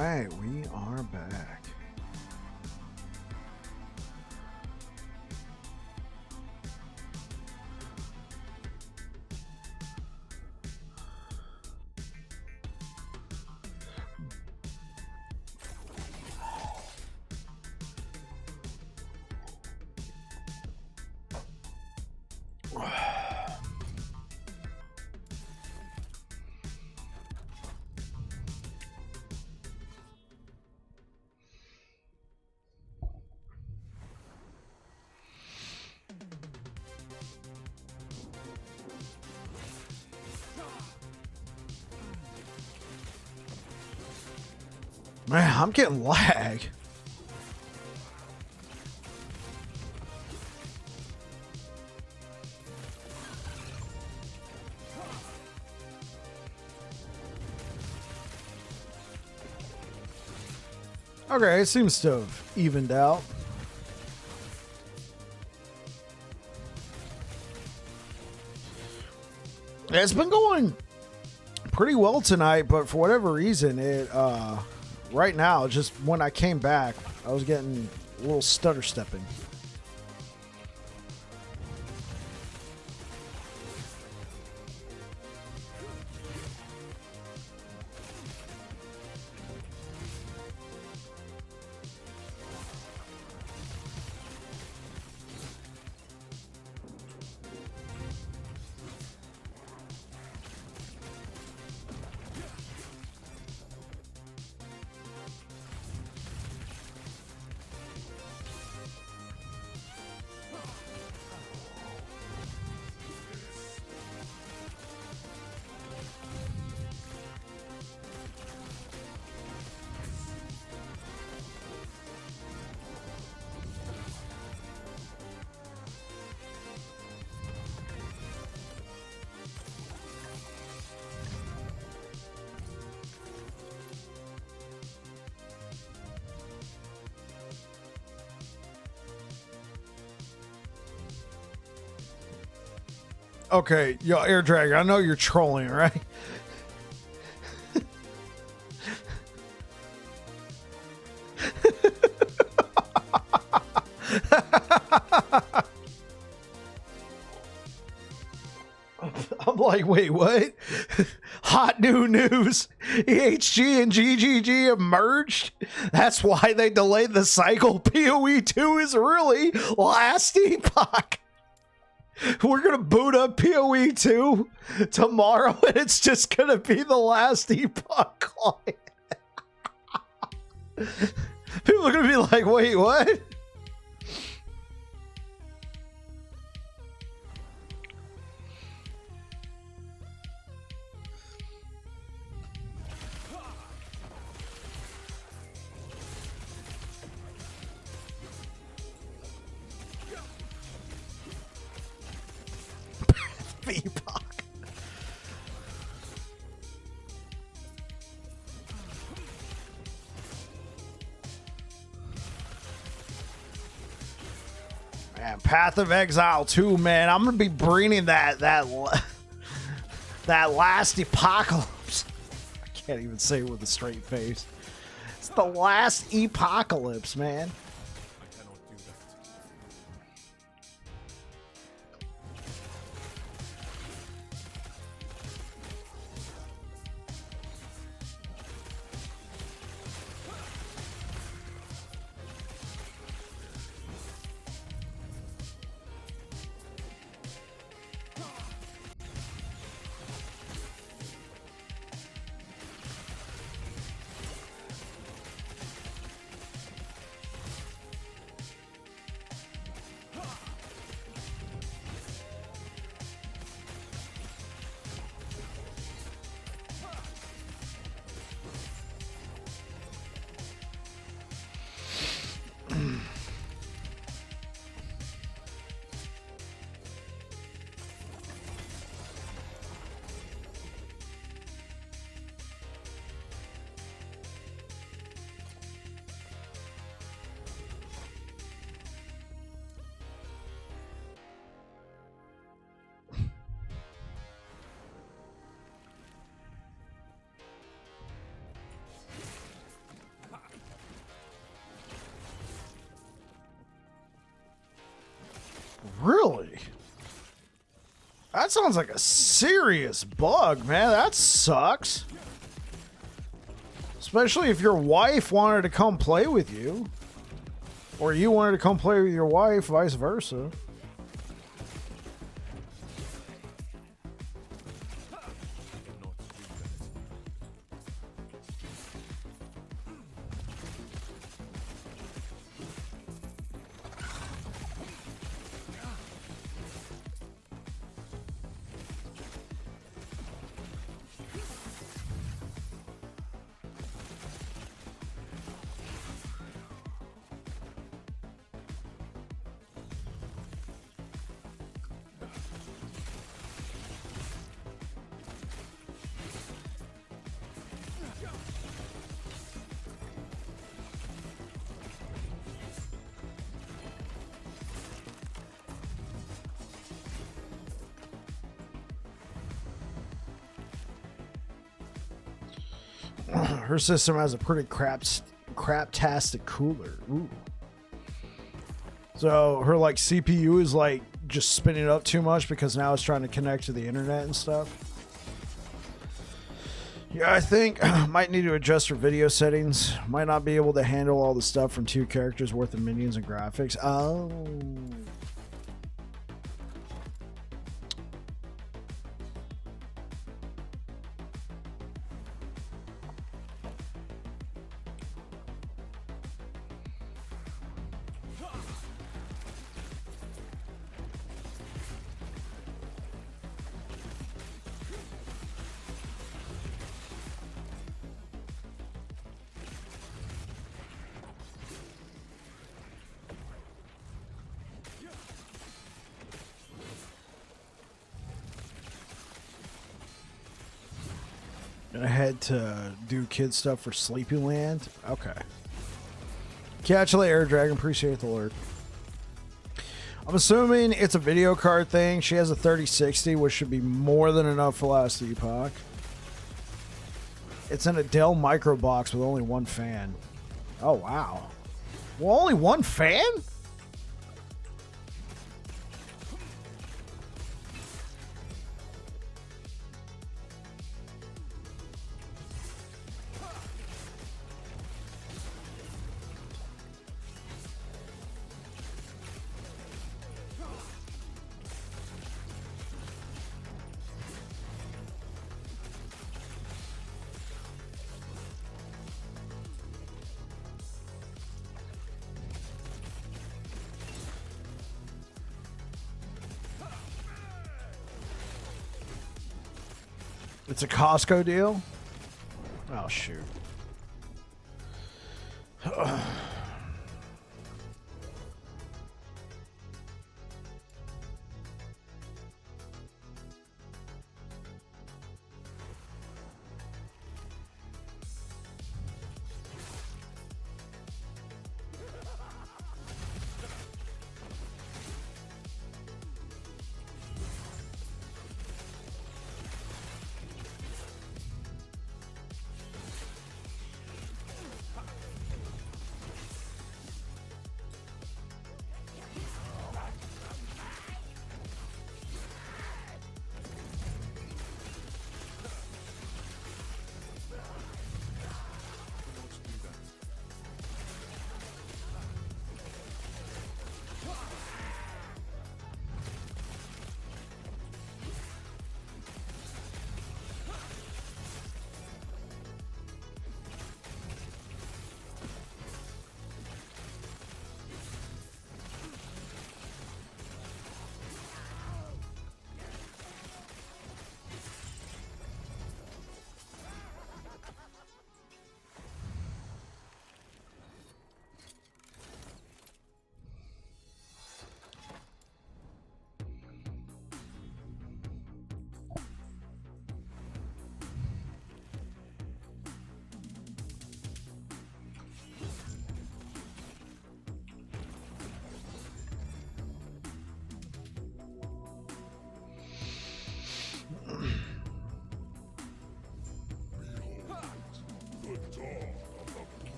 right, we are back. Man, I'm getting lag. Okay, it seems to have evened out. Yeah, it's been going pretty well tonight, but for whatever reason, it right now, just when I came back, I was getting a little stutter stepping. Okay, yo, Air Dragon, I know you're trolling, right? I'm like, wait, what? Hot new news. EHG and GGG have merged. That's why they delayed the cycle. PoE 2 is really last epoch. We're going to boot up PoE 2 tomorrow, and it's just going to be the last epoch client. People are going to be like, wait, what? Epoch. Man, Path of Exile 2, man. I'm gonna be bringing that last apocalypse. I can't even say it with a straight face. It's the last apocalypse, man. That sounds like a serious bug, man. That sucks. Especially if your wife wanted to come play with you. Or you wanted to come play with your wife, vice versa. Her system has a pretty craptastic cooler. Ooh. So her like CPU is like just spinning up too much because now it's trying to connect to the internet and stuff. Yeah, I think might need to adjust her video settings. Might not be able to handle all the stuff from 2 characters worth of minions and graphics. Oh. Gonna head to do kid stuff for Sleepyland. Okay. Catch you later, Dragon. Appreciate the alert. I'm assuming it's a video card thing. She has a 3060, which should be more than enough for last Epoch. It's in a Dell micro box with only 1 fan. Oh, wow. Well, only 1 fan? It's a Costco deal? Oh, shoot.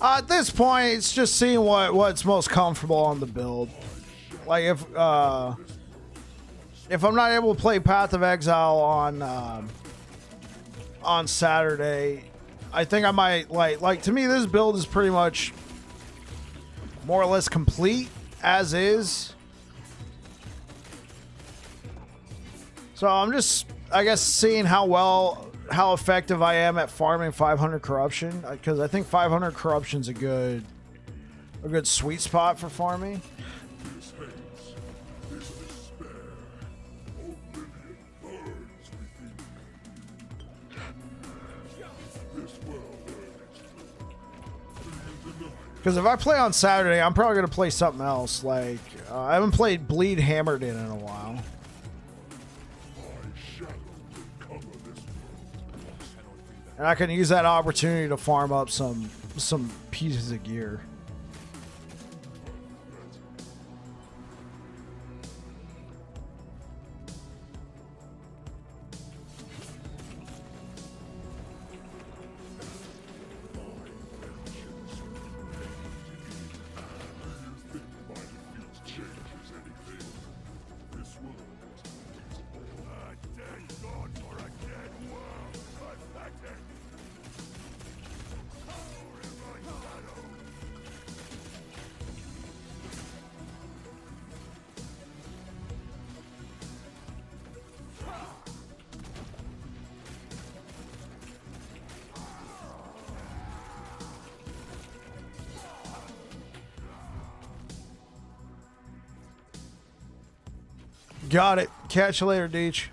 At this point, it's just seeing what's most comfortable on the build. Like if I'm not able to play Path of Exile on Saturday, I think I might like to me this build is pretty much more or less complete as is. So I'm just, I guess, seeing how effective I am at farming 500 corruption, because I think 500 corruption's a good sweet spot for farming. Because if I play on Saturday, I'm probably going to play something else. Like, I haven't played Bleed Hammered in a while. And I can use that opportunity to farm up some pieces of gear. Got it. Catch you later, Deech.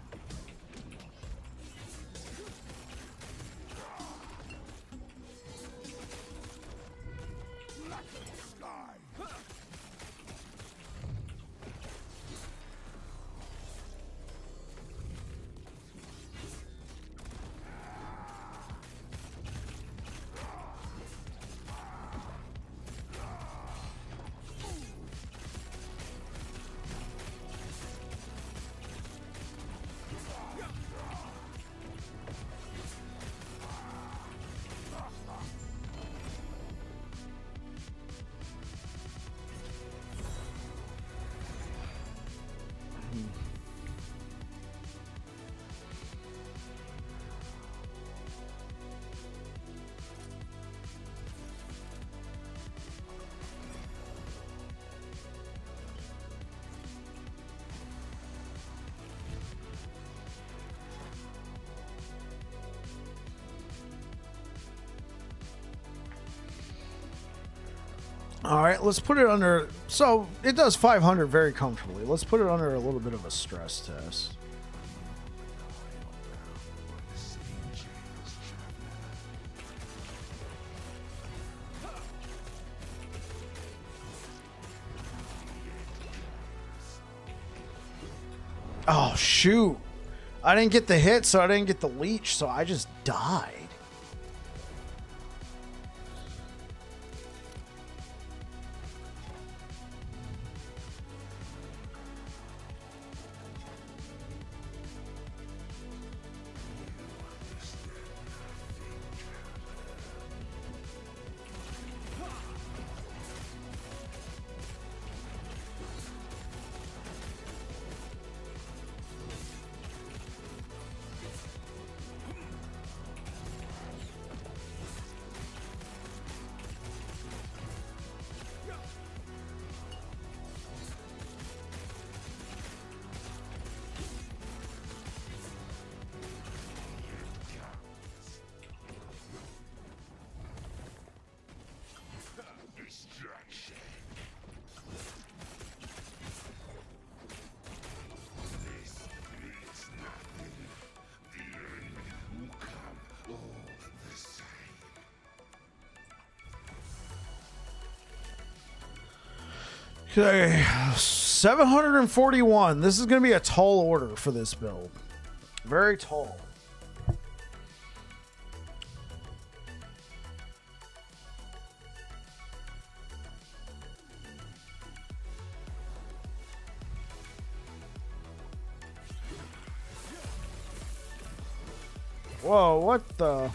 All right, let's put it under. So it does 500 very comfortably. Let's put it under a little bit of a stress test. Oh, shoot. I didn't get the hit, so I didn't get the leech, so I just died. Okay, 741. This is going to be a tall order for this build. Very tall. Whoa, what the...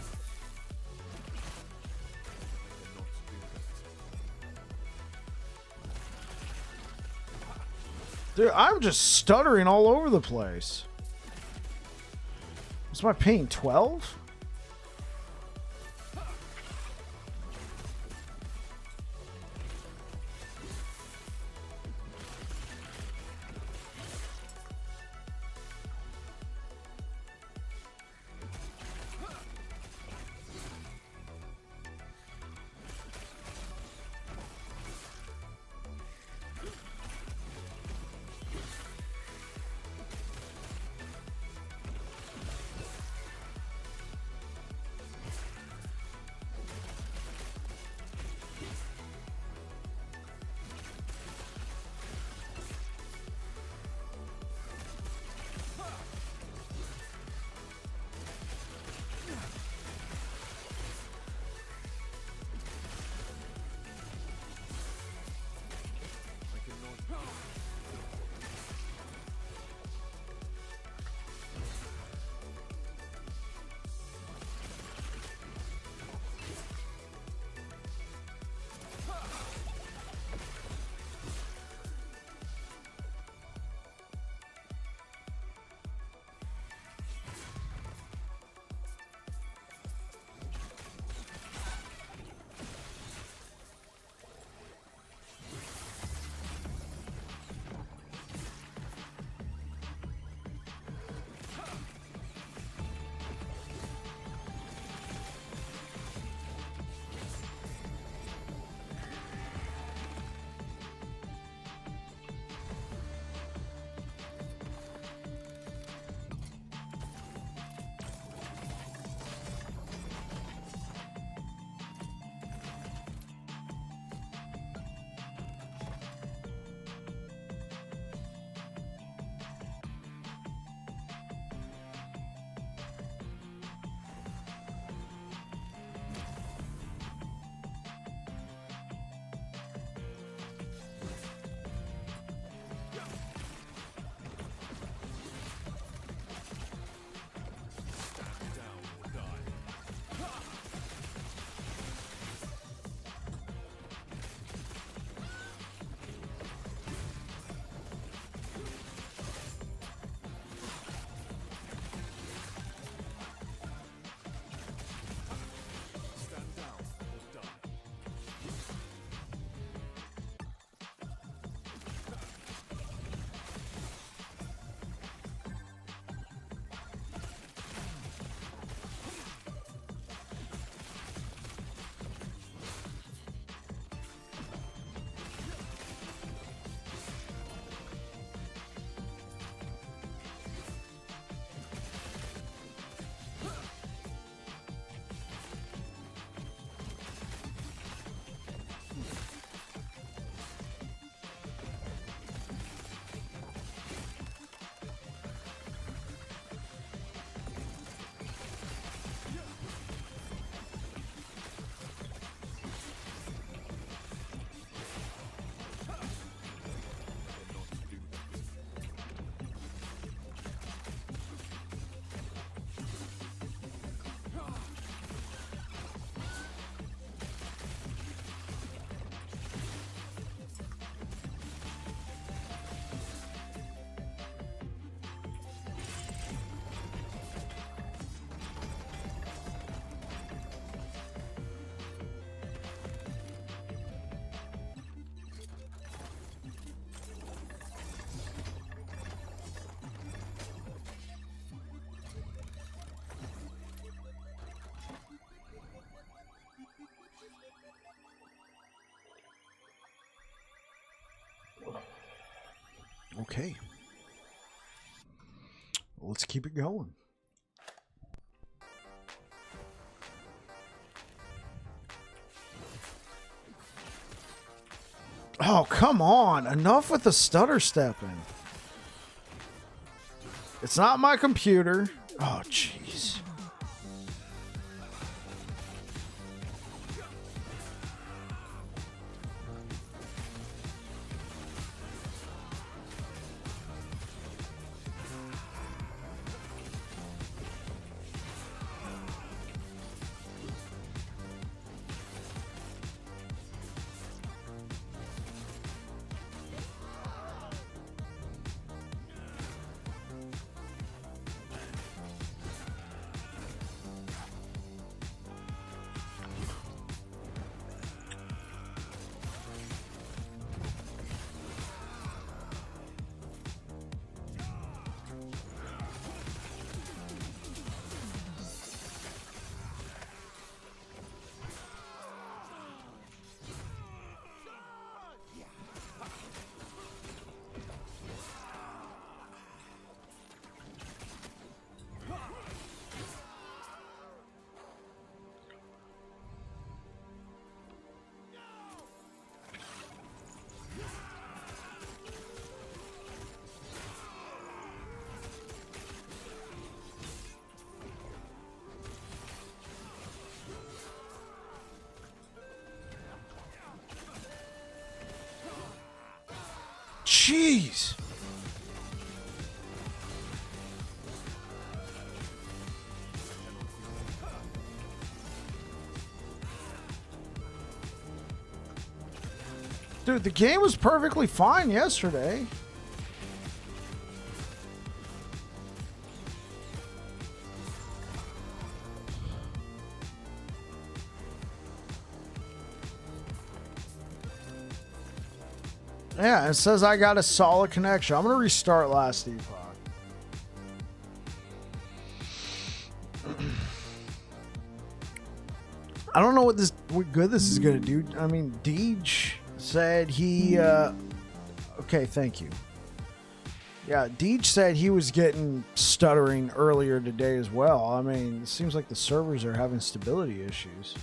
Dude, I'm just stuttering all over the place. What's my ping? 12? Okay. Let's keep it going. Oh, come on. Enough with the stutter stepping. It's not my computer. Oh, jeez. Jeez. Dude, the game was perfectly fine yesterday. Yeah, it says I got a solid connection. I'm going to restart last Epoch. I don't know what good this is going to do. I mean, Deej said he... okay, thank you. Yeah, Deej said he was getting stuttering earlier today as well. I mean, it seems like the servers are having stability issues.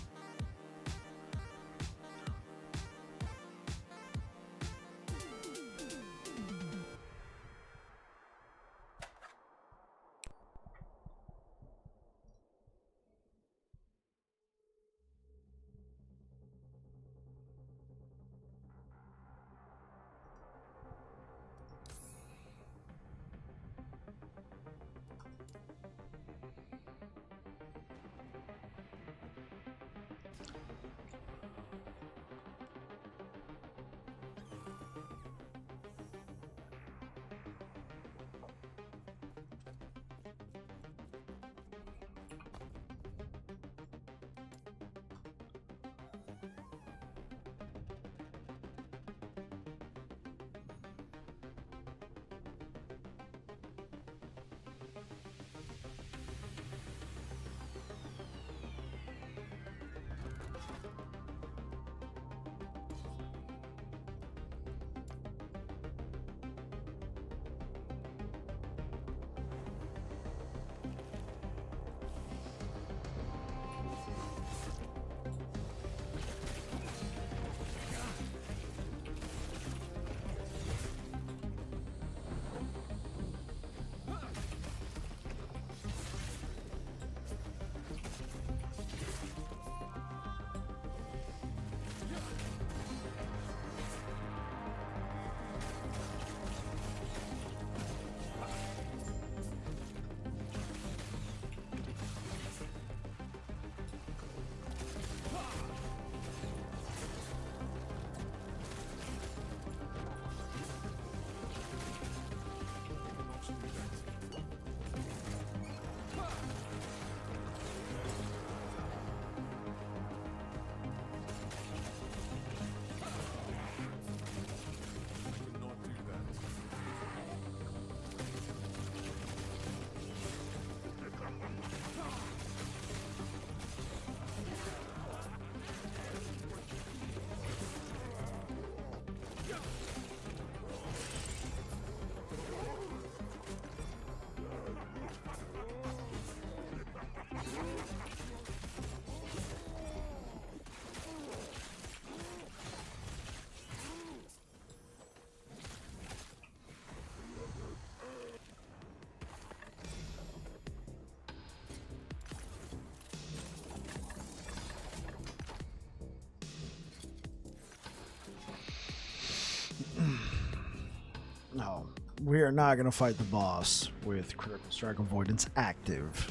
No, we are not going to fight the boss with Critical Strike Avoidance active.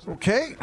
Okay.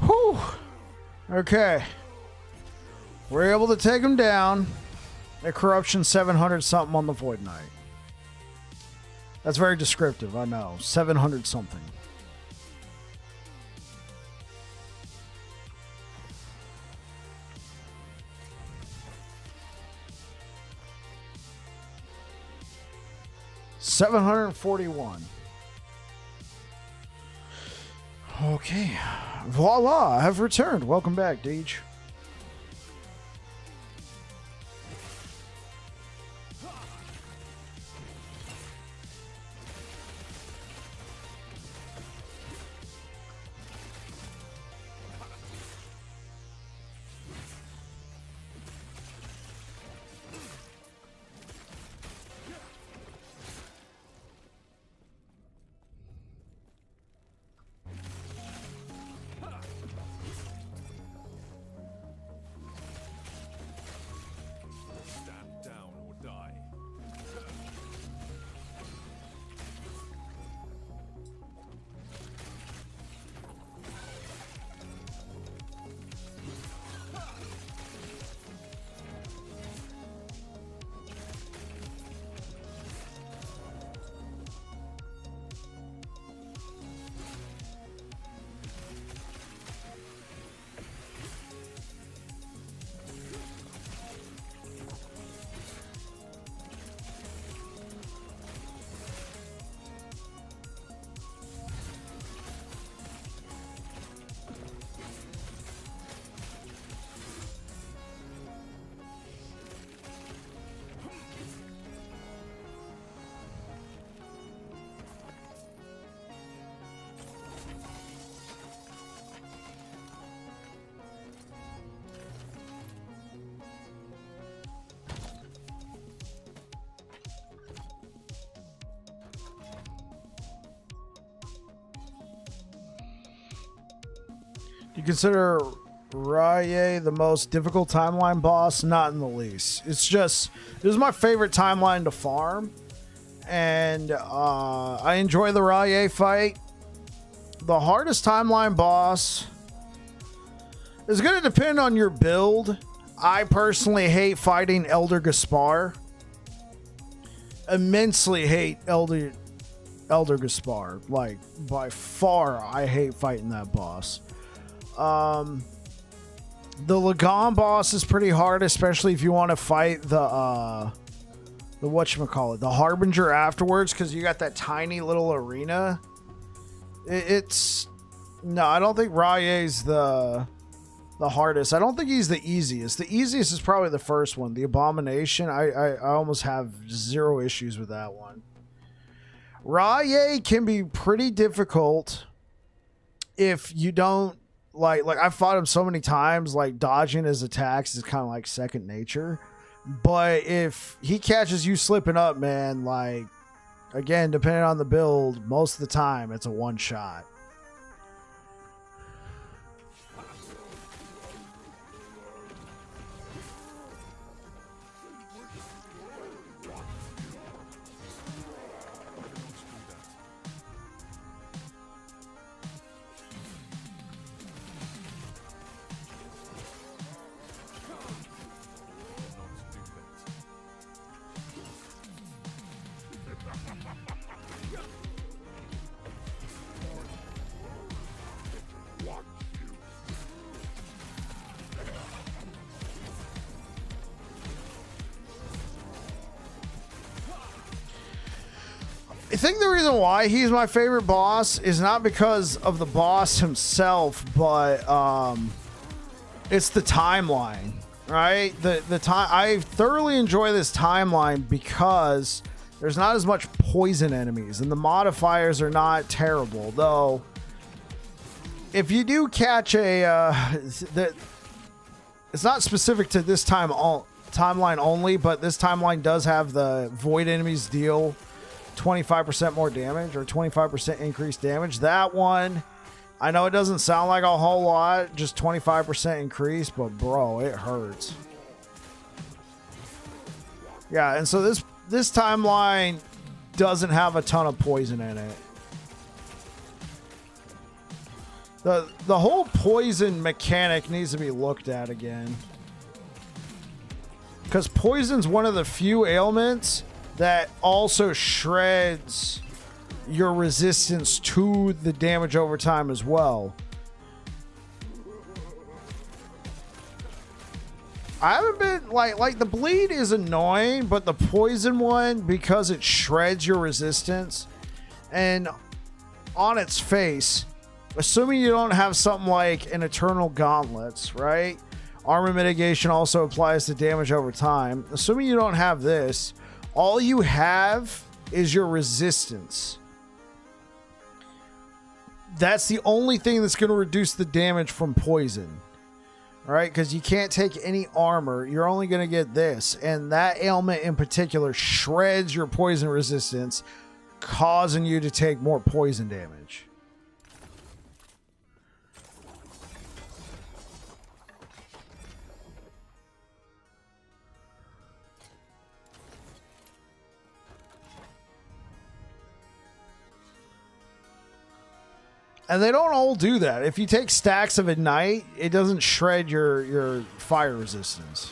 Whew. Okay. We're able to take him down. A corruption 700 something on the Void Knight. That's very descriptive, I know. 700 something. $741. Okay. Voila, I have returned. Welcome back, Deej. Do you consider Rye the most difficult timeline boss? Not in the least. It's just, this is my favorite timeline to farm. And I enjoy the Rye fight. The hardest timeline boss is going to depend on your build. I personally hate fighting Elder Gaspar. Immensely hate Elder Gaspar. Like, by far, I hate fighting that boss. The Lagan boss is pretty hard, especially if you want to fight the whatchamacallit, the Harbinger afterwards, because you got that tiny little arena. No, I don't think Raye's the the hardest. I don't think he's the easiest. The easiest is probably the first one, the Abomination. I almost have zero issues with that one. Raye can be pretty difficult if you don't like I've fought him so many times, like dodging his attacks is kind of like second nature. But if he catches you slipping up, man, like, again, depending on the build, most of the time it's a one shot. I think the reason why he's my favorite boss is not because of the boss himself, but it's the timeline, right? The time, I thoroughly enjoy this timeline because there's not as much poison enemies and the modifiers are not terrible. Though, if you do catch it's not specific to this timeline only, but this timeline does have the void enemies deal 25% more damage or 25% increased damage. That one, I know it doesn't sound like a whole lot, just 25% increase, but bro, it hurts. Yeah, and so this timeline doesn't have a ton of poison in it. The whole poison mechanic needs to be looked at again, because poison's one of the few ailments that also shreds your resistance to the damage over time as well. I haven't been like the bleed is annoying, but the poison one, because it shreds your resistance, and on its face, assuming you don't have something like an Eternal Gauntlets, right? Armor mitigation also applies to damage over time. Assuming you don't have this, all you have is your resistance. That's the only thing that's going to reduce the damage from poison. All right, because you can't take any armor. You're only going to get this. And that ailment in particular shreds your poison resistance, causing you to take more poison damage. And they don't all do that. If you take stacks of Ignite, it doesn't shred your fire resistance.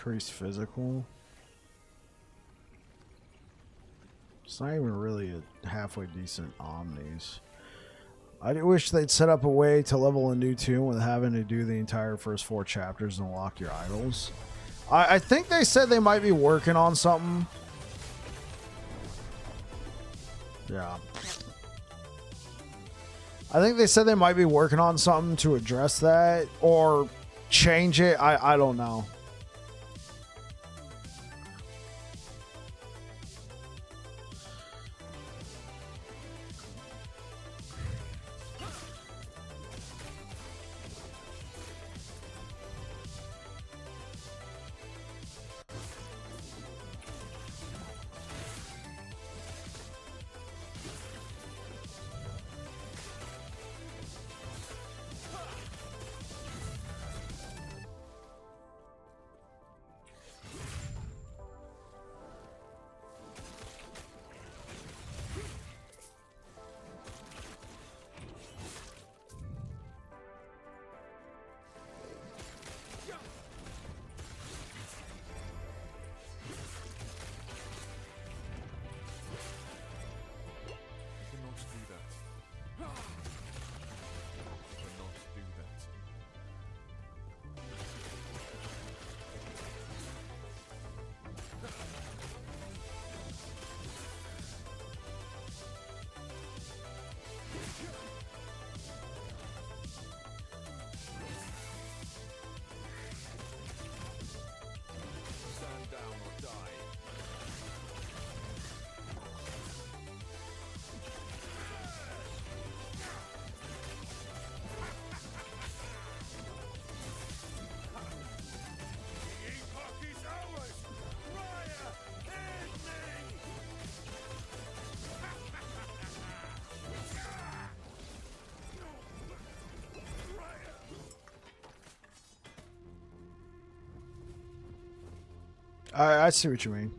Increased physical. It's not even really a halfway decent Omnis. I do wish they'd set up a way to level a new tune without having to do the entire first 4 chapters and unlock your idols. I think they said they might be working on something. Yeah. I think they said they might be working on something to address that or change it. I don't know. I see what you mean.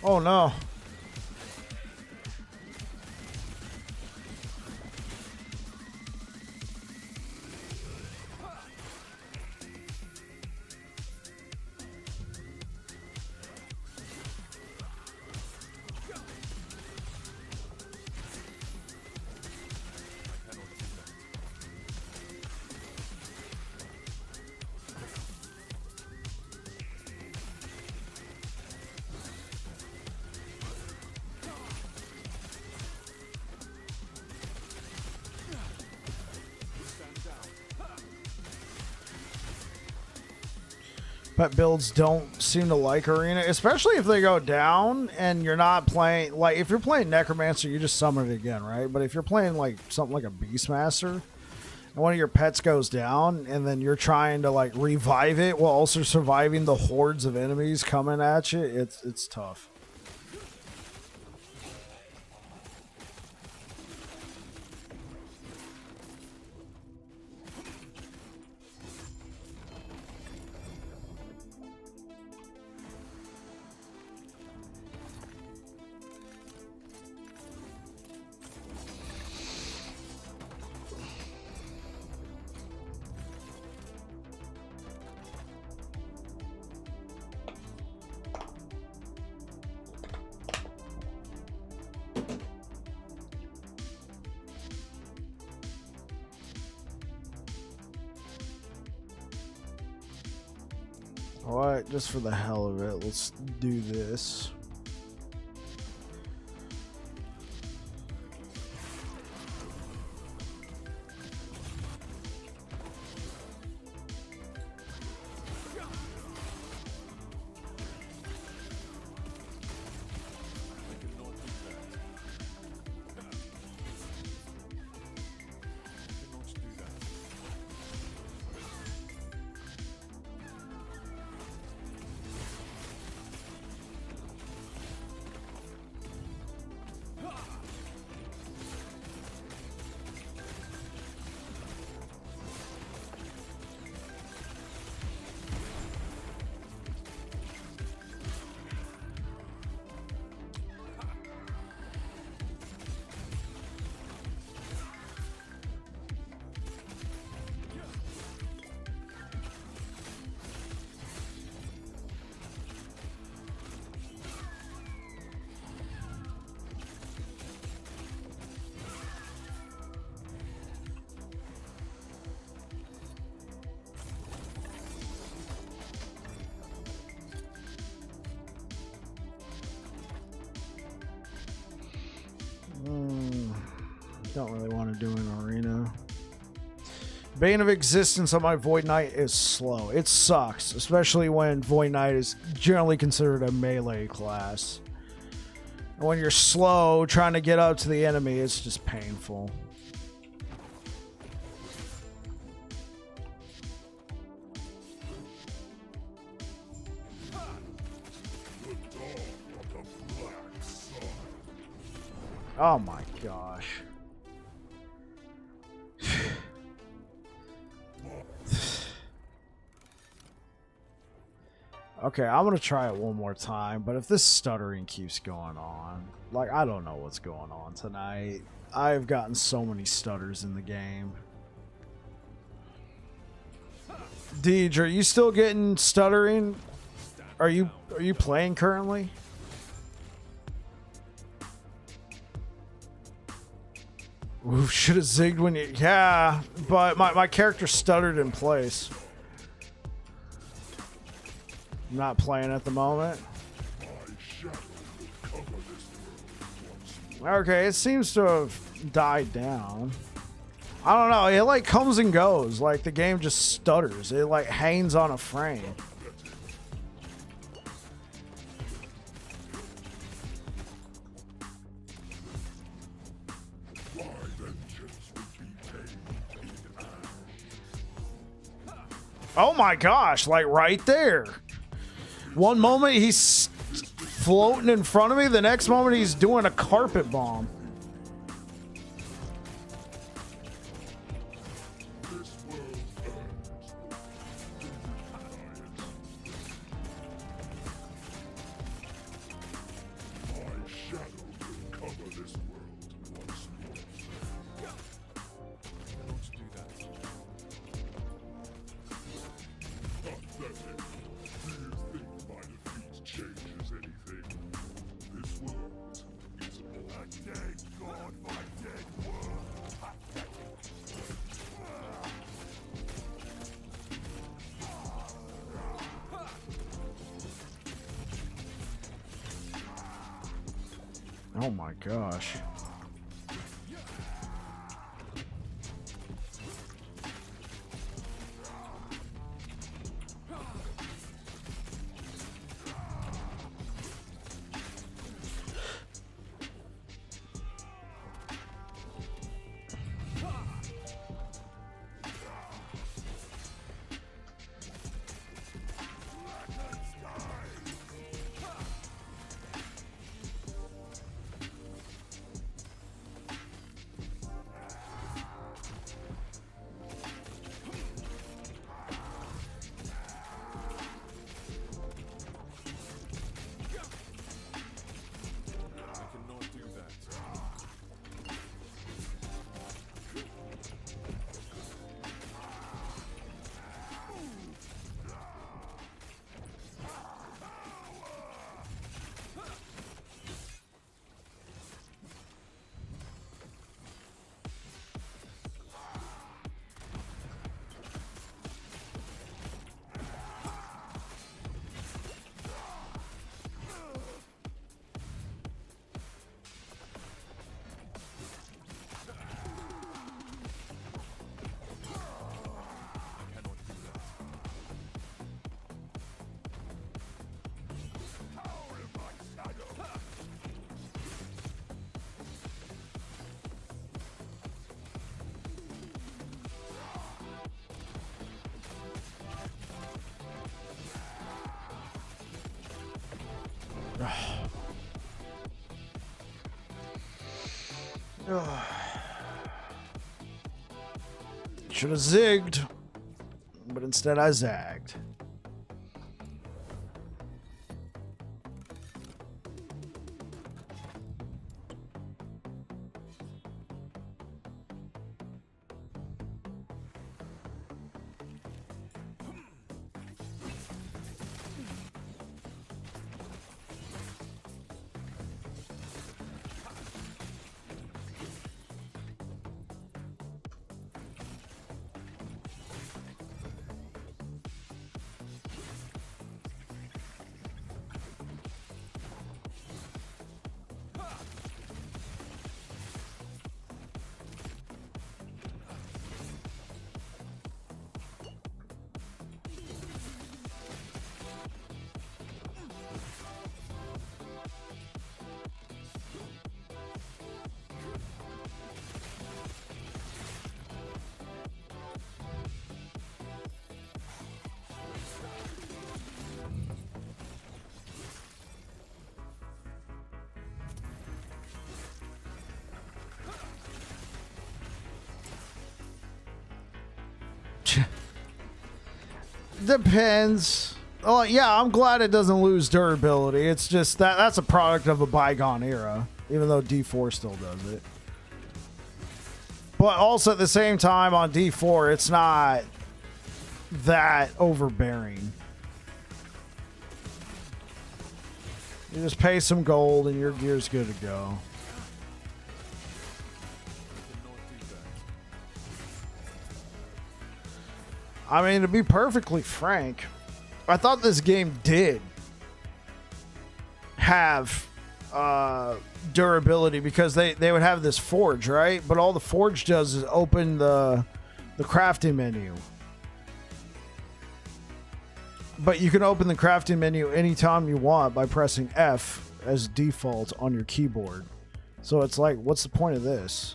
Oh no. Pet builds don't seem to like Arena, especially if they go down and you're not playing. Like, if you're playing Necromancer, you just summon it again, right? But if you're playing, like, something like a Beastmaster, and one of your pets goes down, and then you're trying to, like, revive it while also surviving the hordes of enemies coming at you, it's tough. Alright, just for the hell of it, let's do this. Don't really want to do an arena. Bane of Existence on my Void Knight is slow. It sucks, especially when Void Knight is generally considered a melee class. And when you're slow trying to get up to the enemy, it's just painful. Oh my gosh. Okay, I'm gonna try it one more time, but if this stuttering keeps going on, like, I don't know what's going on tonight. I've gotten so many stutters in the game. Deej, are you still getting stuttering? Are you playing currently? Ooh, should have zigged when you... Yeah, but my character stuttered in place. I'm not playing at the moment. Okay, it seems to have died down. I don't know, it like comes and goes. Like the game just stutters. It like hangs on a frame. Oh my gosh, like right there. One moment he's floating in front of me, the next moment he's doing a carpet bomb. Oh my gosh. Should have zigged, but instead I zagged. Depends. Oh yeah, I'm glad it doesn't lose durability. It's just that's a product of a bygone era, even though D4 still does it. But also at the same time on D4, it's not that overbearing. You just pay some gold and your gear's good to go. I mean, to be perfectly frank, I thought this game did have durability because they would have this forge, right? But all the forge does is open the crafting menu. But you can open the crafting menu anytime you want by pressing F as default on your keyboard. So it's like, what's the point of this?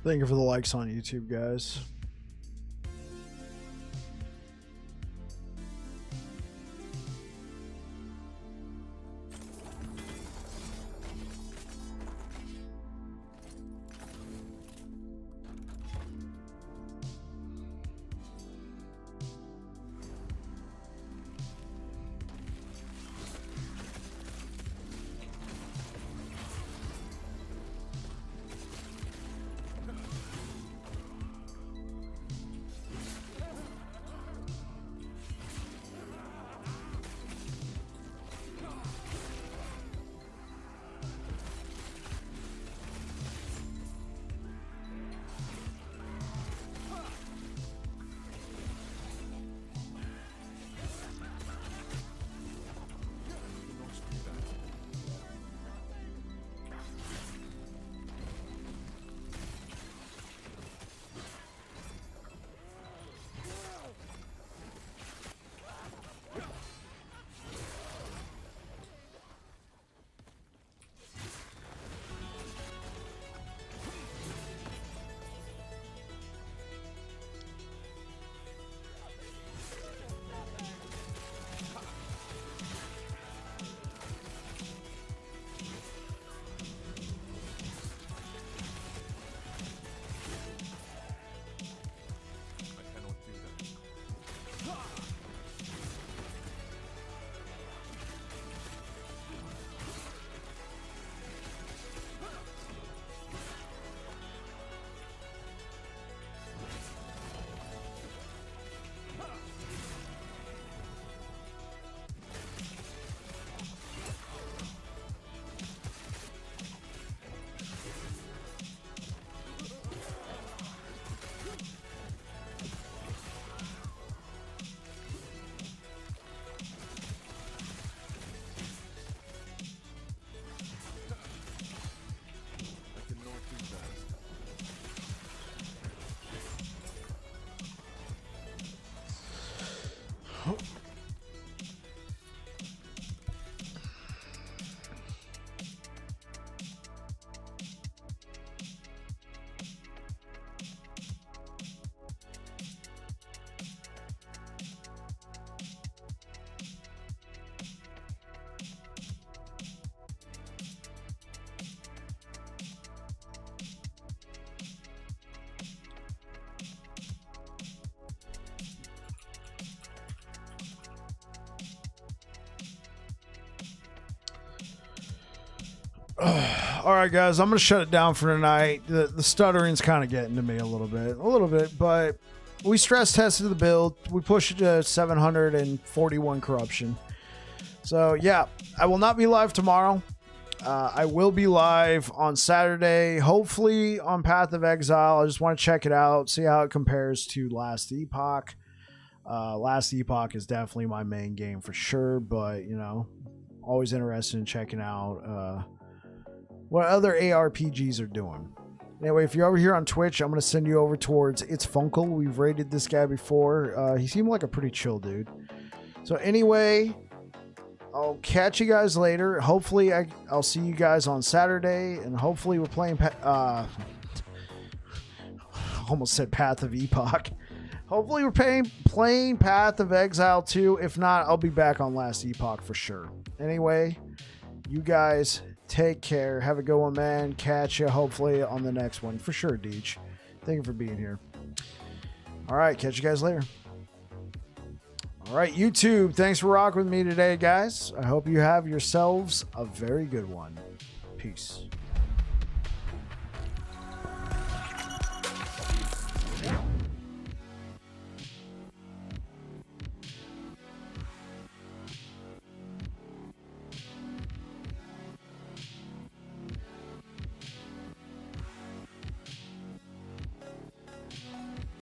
Thank you for the likes on YouTube, guys. All right, guys, I'm going to shut it down for tonight. The stuttering's kind of getting to me a little bit, but we stress tested the build. We pushed it to 741 corruption. So, yeah, I will not be live tomorrow. I will be live on Saturday, hopefully on Path of Exile. I just want to check it out, see how it compares to Last Epoch. Last Epoch is definitely my main game for sure, but, you know, always interested in checking out what other ARPGs are doing. Anyway, if you're over here on Twitch, I'm going to send you over towards It's Funkle. We've raided this guy before. He seemed like a pretty chill dude. So anyway, I'll catch you guys later. Hopefully, I'll see you guys on Saturday, and hopefully we're playing... almost said Path of Epoch. Hopefully we're playing Path of Exile 2. If not, I'll be back on Last Epoch for sure. Anyway, you guys... take care. Have a good one, man. Catch you hopefully on the next one. For sure, Deej. Thank you for being here. All right. Catch you guys later. All right, YouTube. Thanks for rocking with me today, guys. I hope you have yourselves a very good one. Peace.